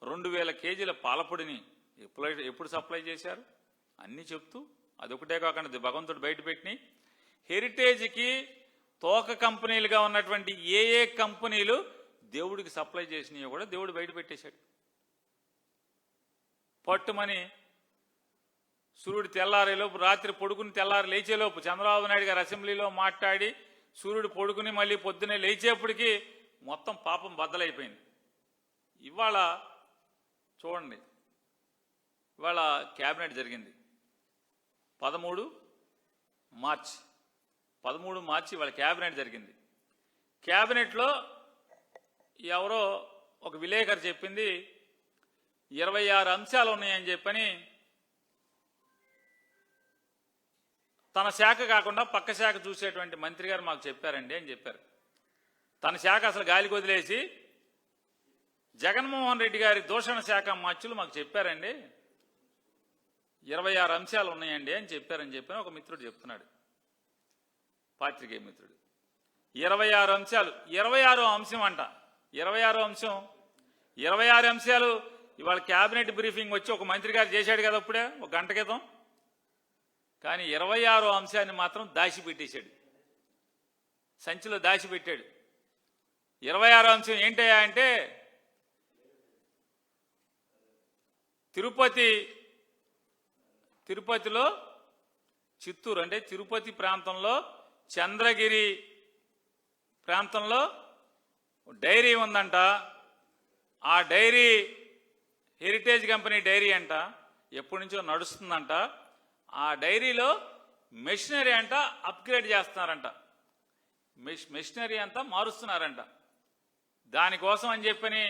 S1: 2,000 కేజీల పాలపొడిని ఎప్పుడు సప్లై చేశారు అన్నీ చెప్తూ, అదొకటే కాకుండా భగవంతుడు బయటపెట్టి హెరిటేజ్కి తోక కంపెనీలుగా ఉన్నటువంటి ఏ కంపెనీలు దేవుడికి సప్లై చేసినాయో కూడా దేవుడు బయట పెట్టేశాడు. పట్టుమని సూర్యుడు తెల్లారేలోపు, రాత్రి పొడుకుని తెల్లారి లేచేలోపు చంద్రబాబు నాయుడు గారు అసెంబ్లీలో మాట్లాడి సూర్యుడు పొడుకుని మళ్ళీ పొద్దునే లేచేప్పటికీ మొత్తం పాపం బద్దలైపోయింది. ఇవాళ చూడండి, ఇవాళ క్యాబినెట్ జరిగింది 13 మార్చి ఇవాళ క్యాబినెట్ జరిగింది. క్యాబినెట్లో ఎవరో ఒక విలేకరు చెప్పింది 26 అంశాలు ఉన్నాయని చెప్పని, తన శాఖ కాకుండా పక్క శాఖ చూసేటువంటి మంత్రి గారు మాకు చెప్పారండి అని చెప్పారు. తన శాఖ అసలు గాలికి వదిలేసి జగన్మోహన్ రెడ్డి గారి దూషణ శాఖ మార్చులు మాకు చెప్పారండి, 26 అంశాలు ఉన్నాయండి అని చెప్పారని ఒక మిత్రుడు చెప్తున్నాడు, పాత్రికేయ మిత్రుడు. 26 అంశాలు, 26వ అంశం అంట, 26 అంశాలు ఇవాళ క్యాబినెట్ బ్రీఫింగ్ వచ్చి ఒక మంత్రి గారు చేశాడు కదా ఇప్పుడే ఒక గంట క్రితం. కానీ 26వ అంశాన్ని మాత్రం దాచిపెట్టేశాడు, సంచిలో దాచిపెట్టాడు. 26వ అంశం ఏంటయ్యా అంటే, తిరుపతిలో చిత్తూరు అంటే తిరుపతి ప్రాంతంలో చంద్రగిరి ప్రాంతంలో డైరీ ఉందంట. ఆ డైరీ హెరిటేజ్ కంపెనీ డైరీ అంట, ఎప్పటి నుంచో నడుస్తుందంట. ఆ డైరీలో మెషినరీ అంట అప్గ్రేడ్ చేస్తున్నారంట, మెషినరీ అంతా మారుస్తున్నారంట. దానికోసం అని చెప్పని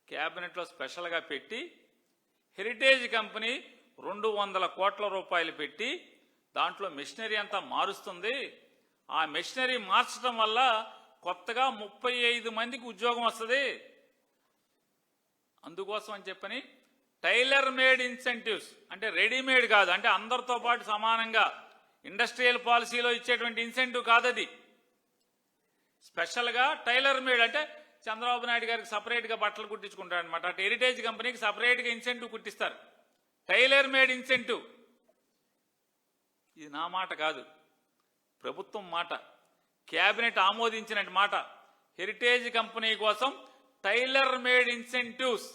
S1: క్యాబినెట్లో స్పెషల్గా పెట్టి హెరిటేజ్ కంపెనీ 200 కోట్ల రూపాయలు పెట్టి దాంట్లో మెషినరీ అంతా మారుస్తుంది. ఆ మెషినరీ మార్చడం వల్ల కొత్తగా 35 మందికి ఉద్యోగం వస్తుంది. అందుకోసం అని చెప్పని టైలర్ మేడ్ ఇన్సెంటివ్స్, అంటే రెడీమేడ్ కాదు, అంటే అందరితో పాటు సమానంగా ఇండస్ట్రియల్ పాలసీలో ఇచ్చేటువంటి ఇన్సెంటివ్ కాదది, స్పెషల్గా టైలర్ మేడ్ అంటే చంద్రబాబు నాయుడు గారికి సపరేట్గా బట్టలు కుట్టించుకుంటారు అనమాట. అటు హెరిటేజ్ కంపెనీకి సపరేట్గా ఇన్సెంటివ్ కుట్టిస్తారు, టైలర్ మేడ్ ఇన్సెంటివ్. ఇది నా మాట కాదు, ప్రభుత్వం మాట, క్యాబినెట్ ఆమోదించిన మాట. హెరిటేజ్ కంపెనీ కోసం టైలర్ మేడ్ ఇన్సెంటివ్స్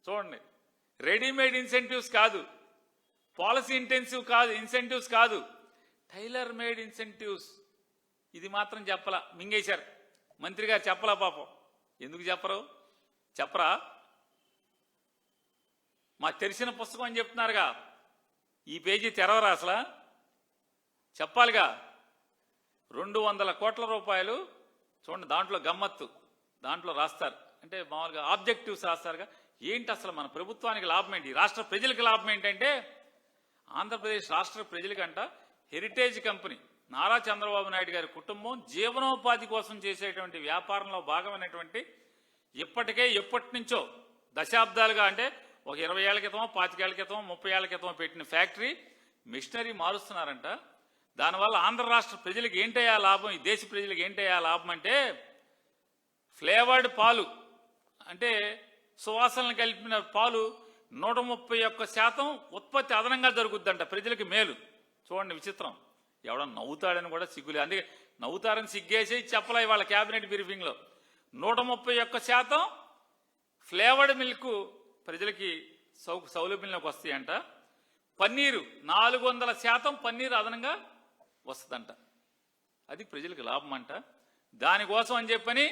S1: చూడండి, రెడీమేడ్ ఇన్సెంటివ్స్ కాదు, పాలసీ ఇంటెన్సివ్ కాదు, ఇన్సెంటివ్స్ కాదు, టైలర్ మేడ్ ఇన్సెంటివ్స్. ఇది మాత్రం చెప్పలా, మింగేశారు మంత్రి గారు, చెప్పలా పాపం. ఎందుకు చెప్పరా? మా తెరిచిన పుస్తకం అని చెప్తున్నారుగా, ఈ పేజీ తెరవరా అసలు? చెప్పాలిగా. 200 కోట్ల రూపాయలు చూడండి, దాంట్లో గమ్మత్తు, దాంట్లో రాస్తారు అంటే మామూలుగా ఆబ్జెక్టివ్స్ రాస్తారుగా. ఏంటి అసలు మన ప్రభుత్వానికి లాభం ఏంటి, రాష్ట్ర ప్రజలకు లాభం ఏంటంటే, ఆంధ్రప్రదేశ్ రాష్ట్ర ప్రజలకంట హెరిటేజ్ కంపెనీ నారా చంద్రబాబు నాయుడు గారి కుటుంబం జీవనోపాధి కోసం చేసేటువంటి వ్యాపారంలో భాగమైనటువంటి ఇప్పటికే ఎప్పటి నుంచో దశాబ్దాలుగా అంటే ఒక 20 ఏళ్ల క్రితం 25 ఏళ్ల క్రితం 30 ఏళ్ల క్రితం పెట్టిన ఫ్యాక్టరీ మిషనరీ మారుస్తున్నారంట. దానివల్ల ఆంధ్ర రాష్ట్ర ప్రజలకు ఏంటయ్యా లాభం, ఈ దేశ ప్రజలకు ఏంటయ్యా లాభం అంటే ఫ్లేవర్డ్ పాలు అంటే సువాసనలు కలిపిన పాలు 131% ఉత్పత్తి అదనంగా జరుగుద్దంట, ప్రజలకి మేలు. చూడండి విచిత్రం, ఎవడన్నా నవ్వుతాడని కూడా సిగ్గులే, అందుకే నవ్వుతారని సిగ్గేసి చెప్పలే వాళ్ళ క్యాబినెట్ బ్రీఫింగ్లో. 131% ఫ్లేవర్డ్ మిల్క్ ప్రజలకి సౌలభ్యంలోకి వస్తాయంట. పన్నీరు 400% పన్నీరు అదనంగా వస్తుందంట, అది ప్రజలకు లాభం అంట. దానికోసం అని చెప్పని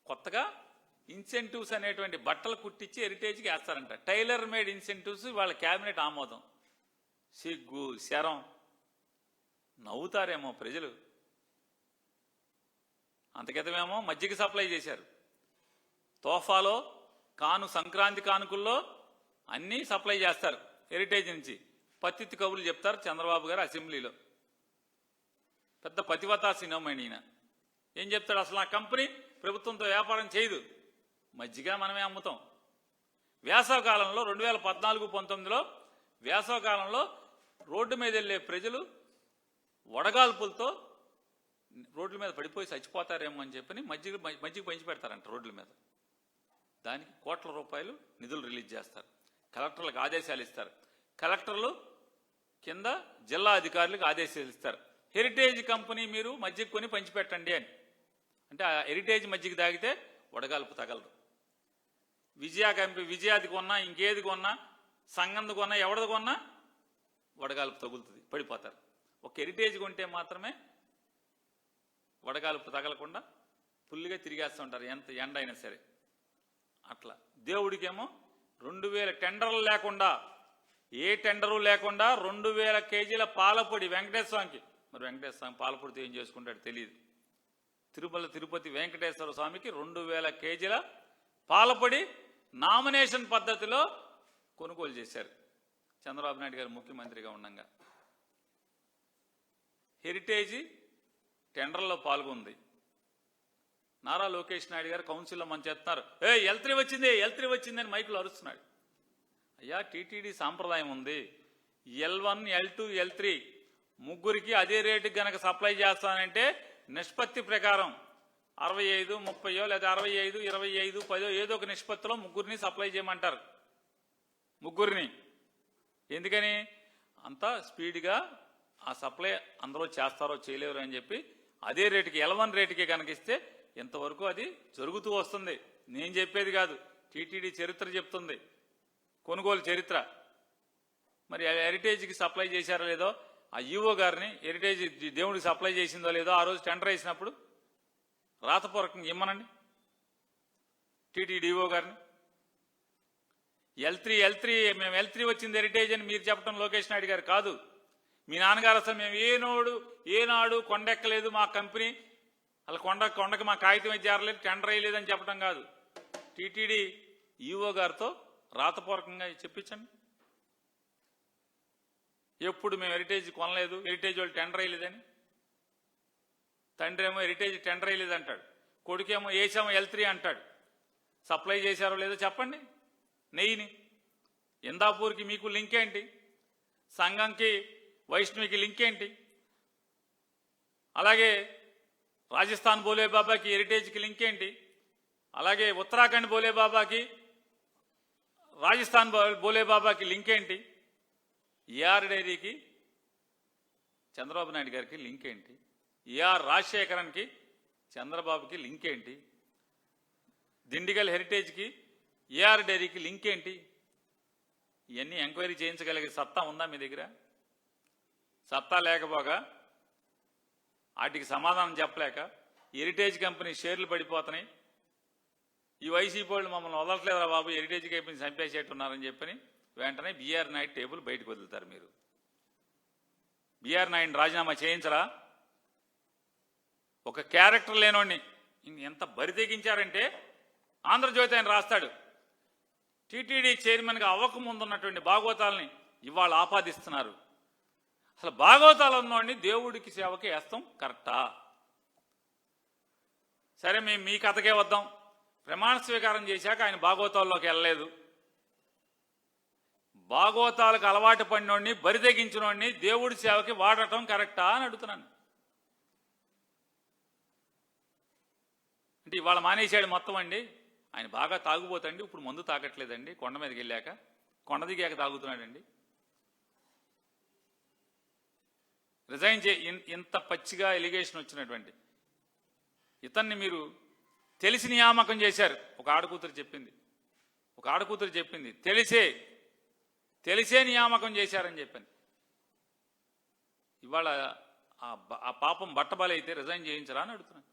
S1: కొత్తగా ఇన్సెంటివ్స్ అనేటువంటి బట్టలు కుట్టించి హెరిటేజ్కి వేస్తారంట. టైలర్ మేడ్ ఇన్సెంటివ్స్ వాళ్ళ క్యాబినెట్ ఆమోదం. సిగ్గు శరం, నవ్వుతారేమో ప్రజలు. అంతకితమేమో మజ్జిగ సప్లై చేశారు, తోఫాలో సంక్రాంతి కానుకల్లో అన్నీ సప్లై చేస్తారు హెరిటేజ్ నుంచి. పత్తిత్తి కబుర్లు చెప్తారు చంద్రబాబు గారు అసెంబ్లీలో. పెద్ద పతివతా సినిమాని ఈయన ఏం చెప్తాడు, అసలు ఆ కంపెనీ ప్రభుత్వంతో వ్యాపారం చేయదు, మజ్జిగ మనమే అమ్ముతాం. వేసవకాలంలో 2014-19లో వేసవకాలంలో రోడ్డు మీద వెళ్ళే ప్రజలు వడగాల్పులతో రోడ్ల మీద పడిపోయి చచ్చిపోతారేమో అని చెప్పని మజ్జిగ పంచి పెడతారంట రోడ్ల మీద. దానికి కోట్ల రూపాయలు నిధులు రిలీజ్ చేస్తారు, కలెక్టర్లకు ఆదేశాలు ఇస్తారు, కలెక్టర్లు కింద జిల్లా అధికారులకు ఆదేశాలు ఇస్తారు, హెరిటేజ్ కంపెనీ మీరు మజ్జిగ కొని పంచిపెట్టండి అని. అంటే ఆ హెరిటేజ్ మజ్జిగ తాగితే వడగాల్పు తగలరు. విజయాది కొన్నా ఇంకేది కొన్నా సంగంది కొన్నా ఎవడది కొన్నా వడగాల్పు తగులుతుంది, పడిపోతారు. ఒక హెరిటేజ్ కొంటే మాత్రమే వడగాల్పు తగలకుండా ఫుల్గా తిరిగేస్తుంటారు, ఎంత ఎండ అయినా సరే. అట్లా దేవుడికేమో 2000 టెండర్లు లేకుండా, ఏ టెండరు లేకుండా 2000 కేజీల పాలపొడి వెంకటేశ్వర స్వామికి. మరి వెంకటేశ్వర స్వామి పాలపొడితో ఏం చేసుకుంటాడు తెలియదు. తిరుపతి వెంకటేశ్వర స్వామికి 2000 కేజీల పాలపొడి నామినేషన్ పద్ధతిలో కొనుగోలు చేశారు చంద్రబాబు నాయుడు గారు ముఖ్యమంత్రిగా ఉండగా. హెరిటేజీ టెండర్లో పాల్గొంది. నారా లోకేష్ నాయుడు గారు కౌన్సిల్లో మనం చేస్తున్నారు, L3 వచ్చింది అని మైకులు అరుస్తున్నాడు. అయ్యా, టీటీడీ సాంప్రదాయం ఉంది, L1 L2 L3 ముగ్గురికి అదే రేటుకి గనక సప్లై చేస్తానంటే నిష్పత్తి ప్రకారం 65, 30 లేదా 65, 25, 10 ఏదో ఒక నిష్పత్తిలో ముగ్గురిని సప్లై చేయమంటారు. ముగ్గురిని ఎందుకని అంత స్పీడ్గా ఆ సప్లై అందరూ చేస్తారో చేయలేరు అని చెప్పి అదే రేటుకి L1 రేటుకి కనుక ఇస్తే ఇంతవరకు అది జరుగుతూ వస్తుంది. నేను చెప్పేది కాదు, టీటీడీ చరిత్ర చెప్తుంది, కొనుగోలు చరిత్ర. మరి హెరిటేజ్కి సప్లై చేశారో లేదో, ఆ ఈఓ గారిని హెరిటేజ్ దేవుడికి సప్లై చేసిందో లేదో ఆ రోజు టెండర్ వేసినప్పుడు రాతపూర్వకంగా ఇమ్మనండి టీటీడీ ఈఓ గారిని. L3 మేము L3 వచ్చింది హెరిటేజ్ అని మీరు చెప్పడం లోకేష్ నాయుడు గారు కాదు. మీ నాన్నగారు అసలు మేము ఏనాడు కొండెక్కలేదు, మా కంపెనీ అలా కొండకి మా కాగితం చేరలేదు, టెండర్ వేయలేదని చెప్పడం కాదు. టీటీడీ ఈఓ గారితో రాతపూర్వకంగా చెప్పించండి. ఎప్పుడు మేము హెరిటేజ్ కొనలేదు, హెరిటేజ్ వాళ్ళు టెండర్ వేయలేదని. తండ్రి ఏమో హెరిటేజ్ టెండర్ వేయలేదు అంటాడు, కొడుకేమో వేసామో L3 అంటాడు. సప్లై చేశారో లేదో చెప్పండి. నెయ్యిని ఇందాపూర్కి మీకు లింక్ ఏంటి, సంఘంకి వైష్ణవికి లింక్ ఏంటి, అలాగే రాజస్థాన్ బోలే బాబాకి హెరిటేజ్కి లింక్ ఏంటి, అలాగే ఉత్తరాఖండ్ బోలే బాబాకి రాజస్థాన్ బోలే బాబాకి లింక్ ఏంటి, ఏఆర్ డైరీకి చంద్రబాబు నాయుడు గారికి లింక్ ఏంటి, ఏఆర్ రాజశేఖరన్కి చంద్రబాబుకి లింక్ ఏంటి, దిండిగల్ హెరిటేజ్కి ఏఆర్ డైరీకి లింక్ ఏంటి? ఇవన్నీ ఎంక్వైరీ చేయించగలిగే సత్తా ఉందా మీ దగ్గర? సత్తా లేకపోగా వాటికి సమాధానం చెప్పలేక హెరిటేజ్ కంపెనీ షేర్లు పడిపోతున్నాయి, ఈ వైసీపీ వాళ్ళు మమ్మల్ని వదలట్లేదురా బాబు, హెరిటేజ్ కంపెనీ చంపేసేట్టున్నారని చెప్పని వెంటనే బీఆర్ నాయుడు టేబుల్ బయటకు వదులుతారు. మీరు బీఆర్ నాయుడిని రాజీనామా చేయించరా? ఒక క్యారెక్టర్ లేనోడిని ఎంత బరి తెగించారంటే ఆంధ్రజ్యోతి ఆయన రాస్తాడు, టీటీడీ చైర్మన్గా అవ్వకముందున్నటువంటి భాగవతాలని ఇవాళ ఆపాదిస్తున్నారు. అసలు భాగవతాలు ఉన్నవాడిని దేవుడికి సేవకి వేస్తాం కరెక్టా? సరే, మేము మీ కథకే వద్దాం. ప్రమాణ స్వీకారం చేశాక ఆయన భాగవతాల్లోకి వెళ్ళలేదు. భాగవతాలకు అలవాటు పడినోడిని, బరితెగించినోడిని దేవుడి సేవకి వాడటం కరెక్టా అని అడుగుతున్నాను. అంటే ఇవాళ మానేశాడు మొత్తం అండి. ఆయన బాగా తాగుపోతండి, ఇప్పుడు మందు తాగట్లేదండి. కొండ మీదకి వెళ్ళాక, కొండ దిగాక తాగుతున్నాడండి. రిజైన్ ఇంత పచ్చిగా ఎలిగేషన్ వచ్చినటువంటి ఇతన్ని మీరు తెలిసి నియామకం చేశారు. ఒక ఆడకూతురు చెప్పింది తెలిసే నియామకం చేశారని చెప్పింది. ఇవాళ ఆ పాపం బట్టబలైతే రిజైన్ చేయించరా అని అడుగుతున్నాను.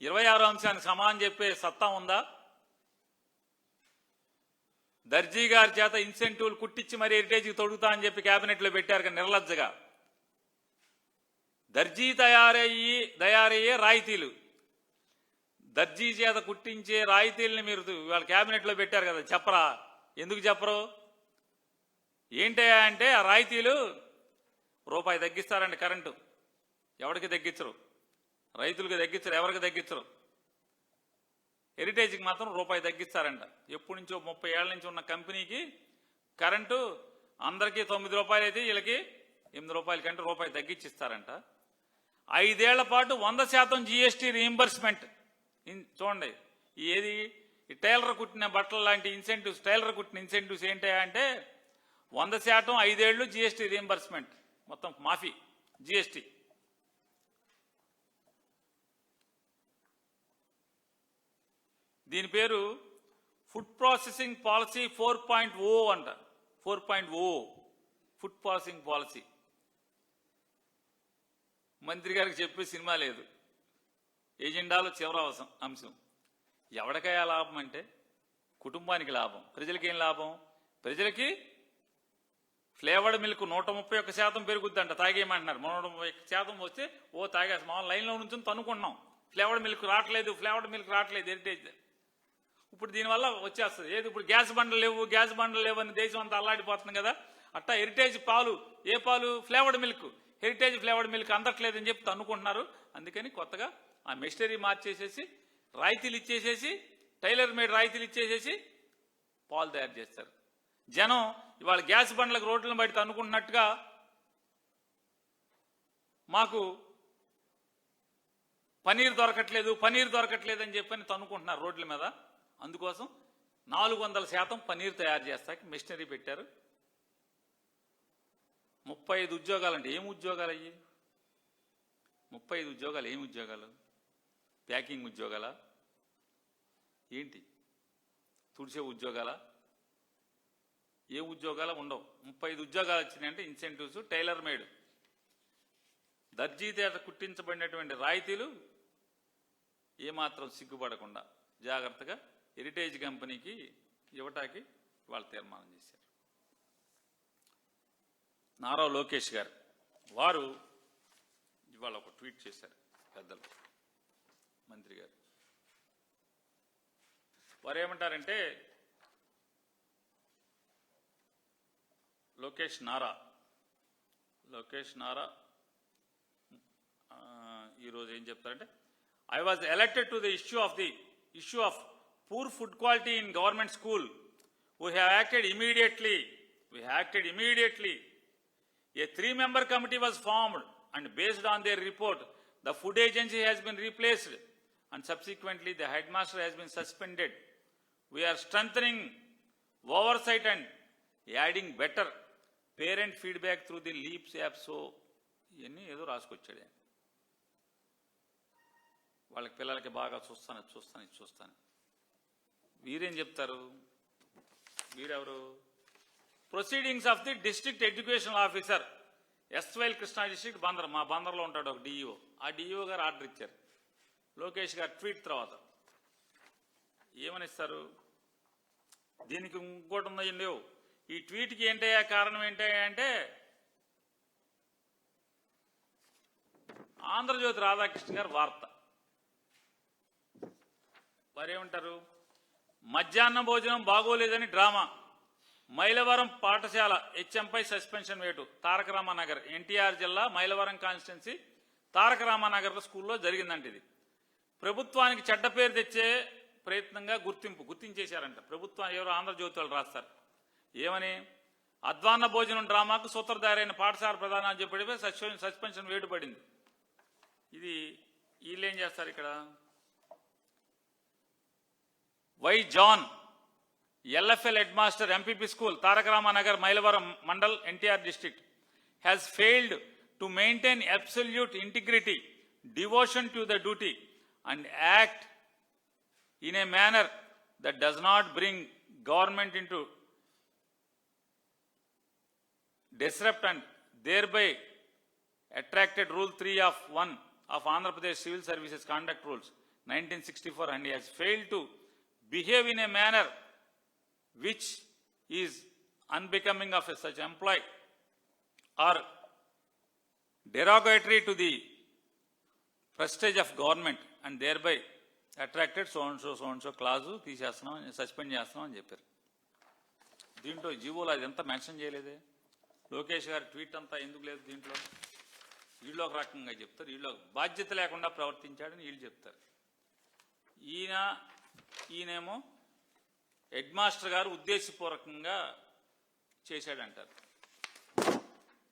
S1: ఇరవై 26వ అంశానికి సమానం చెప్పే సత్తా ఉందా? దర్జీ గారి చేత ఇన్సెంటివ్లు కుట్టించి మరి హెరిటేజ్కి తొడుగుతా అని చెప్పి క్యాబినెట్లో పెట్టారు కదా నిర్లజ్జగా. దర్జీ తయారయ్యే రాయితీలు, దర్జీ చేత కుట్టించే రాయితీలని మీరు వాళ్ళ క్యాబినెట్లో పెట్టారు కదా, చెప్పరా? ఎందుకు చెప్పరు? ఏంటయ్యా అంటే ఆ రాయితీలు రూపాయి తగ్గిస్తారండి. కరెంటు ఎవరికి తగ్గించరు, రైతులకు తగ్గించరు, ఎవరికి తగ్గించరు. హెరిటేజ్కి మాత్రం రూపాయి తగ్గిస్తారంట. ఎప్పటి నుంచో 30 ఏళ్ల నుంచి ఉన్న కంపెనీకి కరెంటు అందరికీ 9 రూపాయలు అయితే వీళ్ళకి 8 రూపాయల కంటే రూపాయి తగ్గించిస్తారంట. 5 ఏళ్ల పాటు 100% GST రీయింబర్స్మెంట్. చూడండి, ఏది ఈ టైలర్ కుట్టిన బట్టల లాంటి ఇన్సెంటివ్స్, టైలర్ కుట్టిన ఇన్సెంటివ్స్ ఏంటంటే అంటే 100% 5 ఏళ్ళు GST రీయింబర్స్మెంట్, మొత్తం మాఫీ GST. దీని పేరు ఫుడ్ ప్రాసెసింగ్ పాలసీ 4.0 అంట. 4.0 ఫుడ్ ప్రాసెసింగ్ పాలసీ. మంత్రి గారికి చెప్పే సినిమా లేదు. ఎజెండాలో చివరి అంశం. ఎవరికయ్యా లాభం అంటే కుటుంబానికి లాభం. ప్రజలకి ఏం లాభం? ప్రజలకి ఫ్లేవర్డ్ మిల్క్ 131% పెరుగుద్దంట. తాగేయమంటున్నారు. 131% వస్తే తాగేసి మా లైన్లో నుంచి తనుకుంటున్నాం. ఫ్లేవర్డ్ మిల్క్ రావట్లేదు హెరిటేజ్. ఇప్పుడు దీనివల్ల వచ్చేస్తుంది. ఏది ఇప్పుడు గ్యాస్ బండ్లు లేవు అని దేశం అంతా అల్లాడిపోతుంది కదా. అట్టా హెరిటేజ్ పాలు, ఏ పాలు? Flavoured milk. Heritage flavoured milk అందట్లేదని చెప్పి అనుకుంటున్నారు. అందుకని కొత్తగా ఆ మెషినరీ మార్చేసేసి, రాయితీలు ఇచ్చేసేసి, టైలర్ మేడ్ రాయితీలు ఇచ్చేసేసి పాలు తయారు చేస్తారు. జనం ఇవాళ గ్యాస్ బండ్లకు రోడ్లను బయట అనుకుంటున్నట్టుగా మాకు పనీర్ దొరకట్లేదు అని చెప్పని తనుకుంటున్నారు రోడ్ల మీద. అందుకోసం 400% పనీర్ తయారు చేస్తాకి మిషనరీ పెట్టారు. 35 ఉద్యోగాలంటే ఏం ఉద్యోగాలు అయ్యి? 35 ఉద్యోగాలు ఏం ఉద్యోగాలు? ప్యాకింగ్ ఉద్యోగాలా ఏంటి? తుడిసే ఉద్యోగాలా? ఏ ఉద్యోగాలు ఉండవు. 35 ఉద్యోగాలు వచ్చినాయంటే ఇన్సెంటివ్స్, టైలర్ మేడ్, దర్జీ చేత కుట్టించబడినటువంటి రాయితీలు ఏమాత్రం సిగ్గుపడకుండా జాగ్రత్తగా హెరిటేజ్ కంపెనీకి ఇవ్వటానికి వాళ్ళు తీర్మానం చేశారు. నారా లోకేష్ గారు వారు ఇవాళ ఒక ట్వీట్ చేశారు. పెద్దలు మంత్రి గారు వారు ఏమంటారంటే, లోకేష్ నారా ఈరోజు ఏం చెప్తారంటే, I was elected to the issue of poor food quality in government school. We acted immediately. A 3-member committee was formed, and based on their report, the food agency has been replaced, and subsequently the headmaster has been suspended. We are strengthening oversight and adding better parent feedback through the LEAPS app. So, ఇవన్నీ ఏదో రాసుకొచ్చాడు. వాళ్ళకి పిల్లలకి బాగా చూస్తాను. వీరేం చెప్తారు? వీరెవరు? Proceedings of the district educational officer, ఎస్వైల్ కృష్ణా డిస్ట్రిక్ట్ బందర్. మా బందర్లో ఉంటాడు ఒక డిఈఓ. ఆ డిఈఓ గారు ఆర్డర్ ఇచ్చారు. లోకేష్ గారు ట్వీట్ తర్వాత ఏమనిస్తారు? దీనికి ఇంకోటి ఉందని లేవు. ఈ ట్వీట్కి ఏంటయ్యా కారణం ఏంటంటే, ఆంధ్రజ్యోతి రాధాకృష్ణ గారు వార్త. వారేమంటారు? మధ్యాహ్న భోజనం బాగోలేదని డ్రామా, మైలవరం పాఠశాల హెచ్ఎంపై సస్పెన్షన్ వేటు. తారక రామానగర్, ఎన్టీఆర్ జిల్లా మైలవరం కాన్స్టిట్యున్సీ తారక రామానగర్ స్కూల్లో జరిగిందంట. ఇది ప్రభుత్వానికి చెడ్డ పేరు తెచ్చే ప్రయత్నంగా గుర్తించేశారంట. ప్రభుత్వం ఎవరో ఆంధ్రజ్యోతి వాళ్ళు రాస్తారు ఏమని, అధ్వాన్న భోజనం డ్రామాకు సూత్రధారైన పాఠశాల ప్రధాన చెప్పి సస్పెన్షన్ వేటు పడింది. ఇది వీళ్ళు ఏం చేస్తారు ఇక్కడ, వై John LFL headmaster MPP school Tarak Ramanagar Mailavaram Mandal NTR district has failed to maintain absolute integrity, devotion to the duty and act in a manner that does not bring government into disrupt and thereby attracted Rule 3 of 1 of Andhra Pradesh Civil Services Conduct Rules 1964, and he has failed to behave in a manner which is unbecoming of such employee or derogatory to the prestige of government and thereby attracted so and so clause తీసేస్తున్నాం, suspend చేస్తున్నాం అని చెప్పారు. దీంట్లో జీవోలో అది ఎంత mention చేయలేదే. లోకేష్ గారి ట్వీట్ అంతా ఎందుకు లేదు దీంట్లో? వీళ్ళు ఒక రకంగా చెప్తారు, వీళ్ళు బాధ్యత లేకుండా ప్రవర్తించాడని వీళ్ళు చెప్తారు. ఈయనేమో హెడ్ మాస్టర్ గారు ఉద్దేశపూర్వకంగా చేశాడంటారు.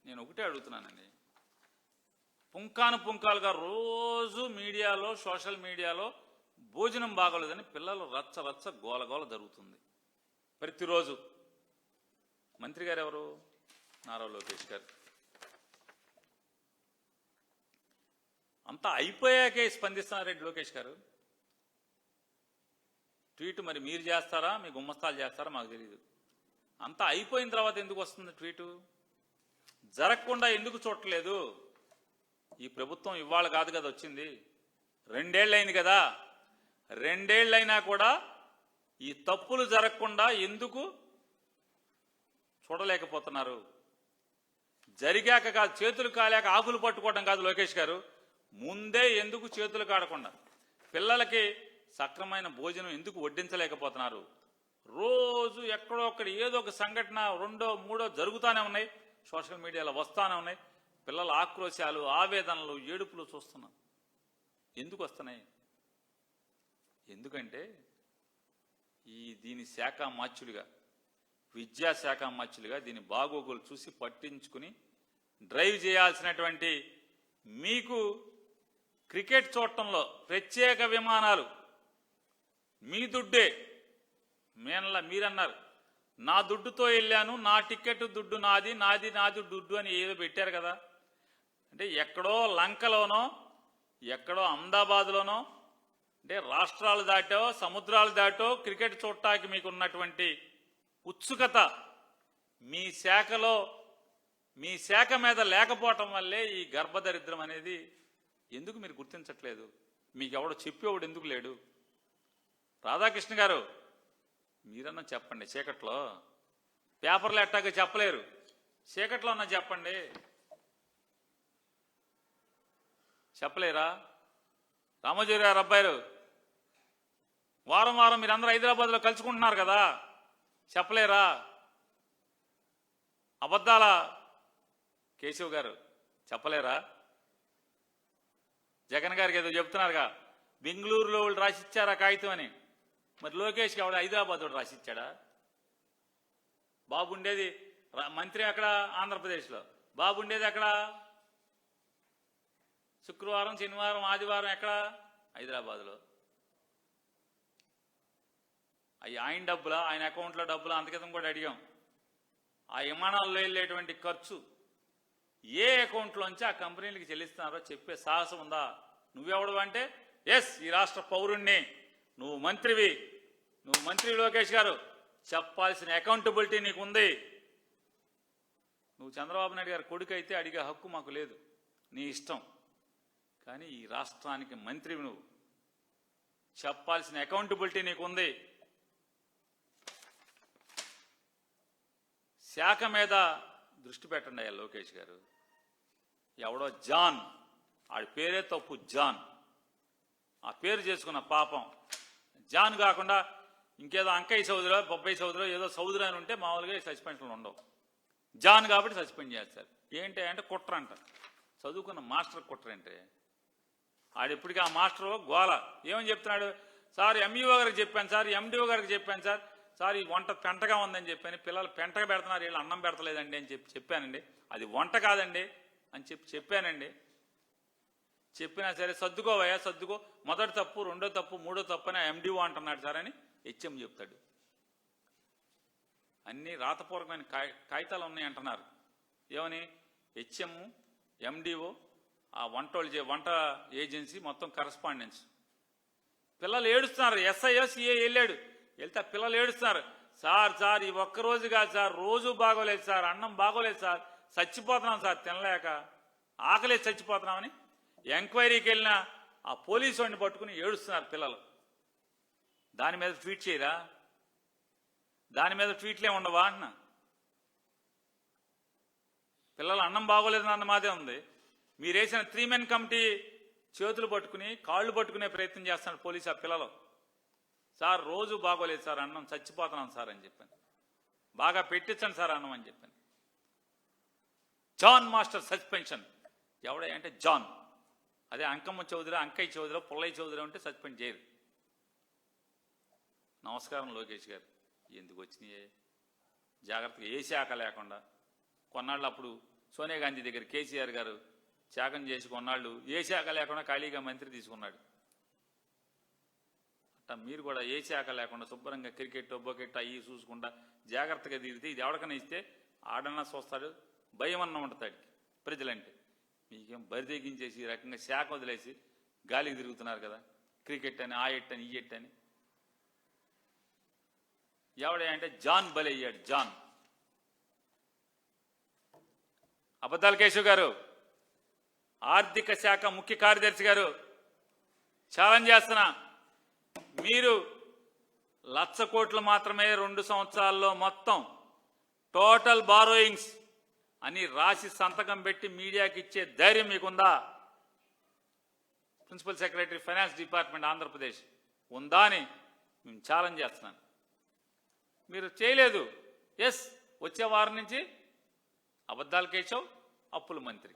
S1: నేను ఒకటే అడుగుతున్నానండి, పుంకాలుగా రోజు మీడియాలో సోషల్ మీడియాలో భోజనం బాగోలేదని పిల్లలు రచ్చ గోలగోల జరుగుతుంది ప్రతిరోజు. మంత్రి గారు ఎవరు? నారా లోకేష్ గారు. అంతా అయిపోయాకే స్పందిస్తున్నారండి లోకేష్ గారు. ట్వీట్ మరి మీరు చేస్తారా, మీ గుమ్మస్తాలు చేస్తారా మాకు తెలియదు. అంతా అయిపోయిన తర్వాత ఎందుకు వస్తుంది ట్వీటు? జరగకుండా ఎందుకు చూడట్లేదు? ఈ ప్రభుత్వం ఇవాళ కాదు కదా వచ్చింది, 2 ఏళ్ళు అయింది కదా. 2 ఏళ్ళైనా కూడా ఈ తప్పులు జరగకుండా ఎందుకు చూడలేకపోతున్నారు? జరిగాక కాదు, చేతులు కాలేక ఆకులు పట్టుకోవడం కాదు లోకేష్ గారు, ముందే ఎందుకు చేతులు కాడకుండా పిల్లలకి సక్రమైన భోజనం ఎందుకు వడ్డించలేకపోతున్నారు? రోజు ఎక్కడో ఒక్కడ ఏదో ఒక సంఘటన 2, 3 జరుగుతూనే ఉన్నాయి, సోషల్ మీడియాలో వస్తూనే ఉన్నాయి. పిల్లల ఆక్రోశాలు, ఆవేదనలు, ఏడుపులు చూస్తున్నాం. ఎందుకు వస్తున్నాయి? ఎందుకంటే దీని శాఖ మాచ్యులుగా, విద్యాశాఖ మాచ్యులుగా దీని బాగోగులు చూసి పట్టించుకుని డ్రైవ్ చేయాల్సినటువంటి మీకు క్రికెట్ చూడటంలో ప్రత్యేక విమానాలు మీ దుడ్డే. మీరన్నారు నా దుడ్డుతో వెళ్ళాను, నా టికెట్ దుడ్డు నాది దుడ్డు అని ఏదో పెట్టారు కదా. అంటే ఎక్కడో లంకలోనో ఎక్కడో అహ్మదాబాద్లోనో, అంటే రాష్ట్రాలు దాటో సముద్రాలు దాటో క్రికెట్ చూడటానికి మీకు ఉన్నటువంటి ఉత్సుకత మీ శాఖ మీద లేకపోవటం వల్లే ఈ గర్భదరిద్రం అనేది ఎందుకు మీరు గుర్తించట్లేదు? మీకు ఎవడో చెప్పేవాడు ఎందుకు లేడు? రాధాకృష్ణ గారు మీరన్నా చెప్పండి. చీకట్లో పేపర్లు ఎట్టాగా చెప్పలేరు, చీకట్లో అన్నా చెప్పండి. చెప్పలేరా? రామోజీ గారు అబ్బాయిలు వారం మీరందరూ హైదరాబాద్లో కలుసుకుంటున్నారు కదా, చెప్పలేరా? అబద్ధాల కేశవ్ గారు చెప్పలేరా? జగన్ గారికి ఏదో చెప్తున్నారుగా, బెంగళూరులో వాళ్ళు రాసిచ్చారా కాగితం అని. మరి లోకేష్కి ఎవడ హైదరాబాద్ వాడు రాసిచ్చాడా? బాబు ఉండేది మంత్రి అక్కడ ఆంధ్రప్రదేశ్లో, బాబు ఉండేది అక్కడ శుక్రవారం, శనివారం, ఆదివారం ఎక్కడ? హైదరాబాద్లో. ఆయన డబ్బులా, ఆయన అకౌంట్లో డబ్బులా? అంతకితం కూడా అడిగాం. ఆ విమానాల్లో వెళ్ళేటువంటి ఖర్చు ఏ అకౌంట్లోంచి ఆ కంపెనీలకి చెల్లిస్తున్నారో చెప్పే సాహసం ఉందా? నువ్వెవడు అంటే, ఎస్ ఈ రాష్ట్ర పౌరుణ్ణి, నువ్వు మంత్రి లోకేష్ గారు, చెప్పాల్సిన అకౌంటబిలిటీ నీకు ఉంది. నువ్వు చంద్రబాబు నాయుడు గారు కొడుకు అయితే అడిగే హక్కు మాకు లేదు, నీ ఇష్టం. కానీ ఈ రాష్ట్రానికి మంత్రివి నువ్వు, చెప్పాల్సిన అకౌంటబిలిటీ నీకు ఉంది. శాఖ మీద దృష్టి పెట్టండి అయ్యా లోకేష్ గారు. ఎవడో జాన్, ఆడి పేరే తప్పు, జాన్. ఆ పేరు చేసుకున్న పాపం. జాన్ కాకుండా ఇంకేదో అంకయ్య చౌదరో బొబ్బయ్య చౌదరో ఏదో చౌదరి అని ఉంటే మామూలుగా సస్పెన్షన్లు ఉండవు. జాన్ కాబట్టి సస్పెండ్ చేస్తారు. ఏంటి అంటే కుట్ర అంట. చదువుకున్న మాస్టర్ కుట్ర అంటే ఆడెప్పటికీ ఆ మాస్టర్ గోల ఏమని చెప్తున్నాడు, సార్ ఎంఈఓ గారికి చెప్పాను సార్, ఎండిఓ గారికి చెప్పాను సార్, సార్ ఈ వంట పెంటగా ఉందని చెప్పాను, పిల్లలు పెంటగా పెడుతున్నారు, వీళ్ళు అన్నం పెడతలేదండి అని చెప్పానండి, అది వంట కాదండి అని చెప్పానండి. చెప్పినా సరే సర్దుకోవయ్యా సర్దుకో, మొదటి తప్పు రెండో తప్పు మూడో తప్పు అని ఎండిఓ అంటున్నాడు సార్ అని హెచ్ఎం చెప్తాడు. అన్నీ రాతపూర్వకమైన కాగితాలు ఉన్నాయి అంటున్నారు. ఏమని? హెచ్ఎం ఎండిఓ ఆ వంట ఏజెన్సీ మొత్తం కరస్పాండెన్స్. పిల్లలు ఏడుస్తున్నారు. ఎస్ఐఓ సిఏ వెళ్తే పిల్లలు ఏడుస్తున్నారు. సార్ ఈ ఒక్కరోజు కాదు సార్, రోజు బాగోలేదు సార్, అన్నం బాగోలేదు సార్, చచ్చిపోతున్నాం సార్ తినలేక, ఆకలేసి చచ్చిపోతున్నామని ఎంక్వైరీకి వెళ్ళిన ఆ పోలీసు వాడిని పట్టుకుని ఏడుస్తున్నారు పిల్లలు. దాని మీద ట్వీట్ చేయరా? దాని మీద ట్వీట్లే ఉండవా అన్న? పిల్లలు అన్నం బాగోలేదు అన్న మాదే ఉంది. మీరు వేసిన 3 men కమిటీ చేతులు పట్టుకుని కాళ్ళు పట్టుకునే ప్రయత్నం చేస్తున్నారు పోలీసు ఆ పిల్లలు. సార్ రోజు బాగోలేదు సార్, అన్నం చచ్చిపోతున్నాం సార్ అని చెప్పాను. బాగా పెట్టించండి సార్ అన్నం అని చెప్పాను. John master suspension. ఎవడే అంటే జాన్. అదే అంకమ్మ చౌదరి, అంకయ్య చౌదరి, పుల్లయ్య చౌదరి ఉంటే సస్పెండ్ చేయరు. నమస్కారం లోకేష్ గారు, ఎందుకు వచ్చినాయే జాగ్రత్తగా ఏ శాఖ లేకుండా. కొన్నాళ్ళు అప్పుడు సోనియా గాంధీ దగ్గర కేసీఆర్ గారు త్యాగం చేసి కొన్నాళ్ళు ఏ శాఖ లేకుండా ఖాళీగా మంత్రి తీసుకున్నాడు. అట్టా మీరు కూడా ఏ శాఖ లేకుండా శుభ్రంగా క్రికెట్ బొకెట్ అయ్యి చూసుకుంటా జాగ్రత్తగా తిరిగితే ఇది ఎవరికైనా ఇస్తే ఆడన్నా చూస్తాడు, భయం అన్న ఉంటుంది ప్రజలంటే. మీకేం బరిదెగించేసి ఈ రకంగా శాఖ వదిలేసి గాలికి తిరుగుతున్నారు కదా, క్రికెట్ అని ఆ ఎట్ అని ఈ ఎట్ అని. ఎవడే అంటే జాన్ బలయ్యాడు. జాన్. అబద్ధాల కేశవ్ గారు, ఆర్థిక శాఖ ముఖ్య కార్యదర్శి గారు, ఛాలెంజ్ చేస్తున్నా, మీరు 1,00,000 కోట్లు మాత్రమే 2 సంవత్సరాల్లో మొత్తం టోటల్ బారోయింగ్స్ అని రాసి సంతకం పెట్టి మీడియాకి ఇచ్చే ధైర్యం మీకుందా? Principal secretary finance department Andhra Pradesh ఉందా అని మేము ఛాలెంజ్ చేస్తున్నాను. మీరు చేయలేదు. ఎస్, వచ్చే వారం నుంచి అబద్ధాల కేశవ్ అప్పుల మంత్రి.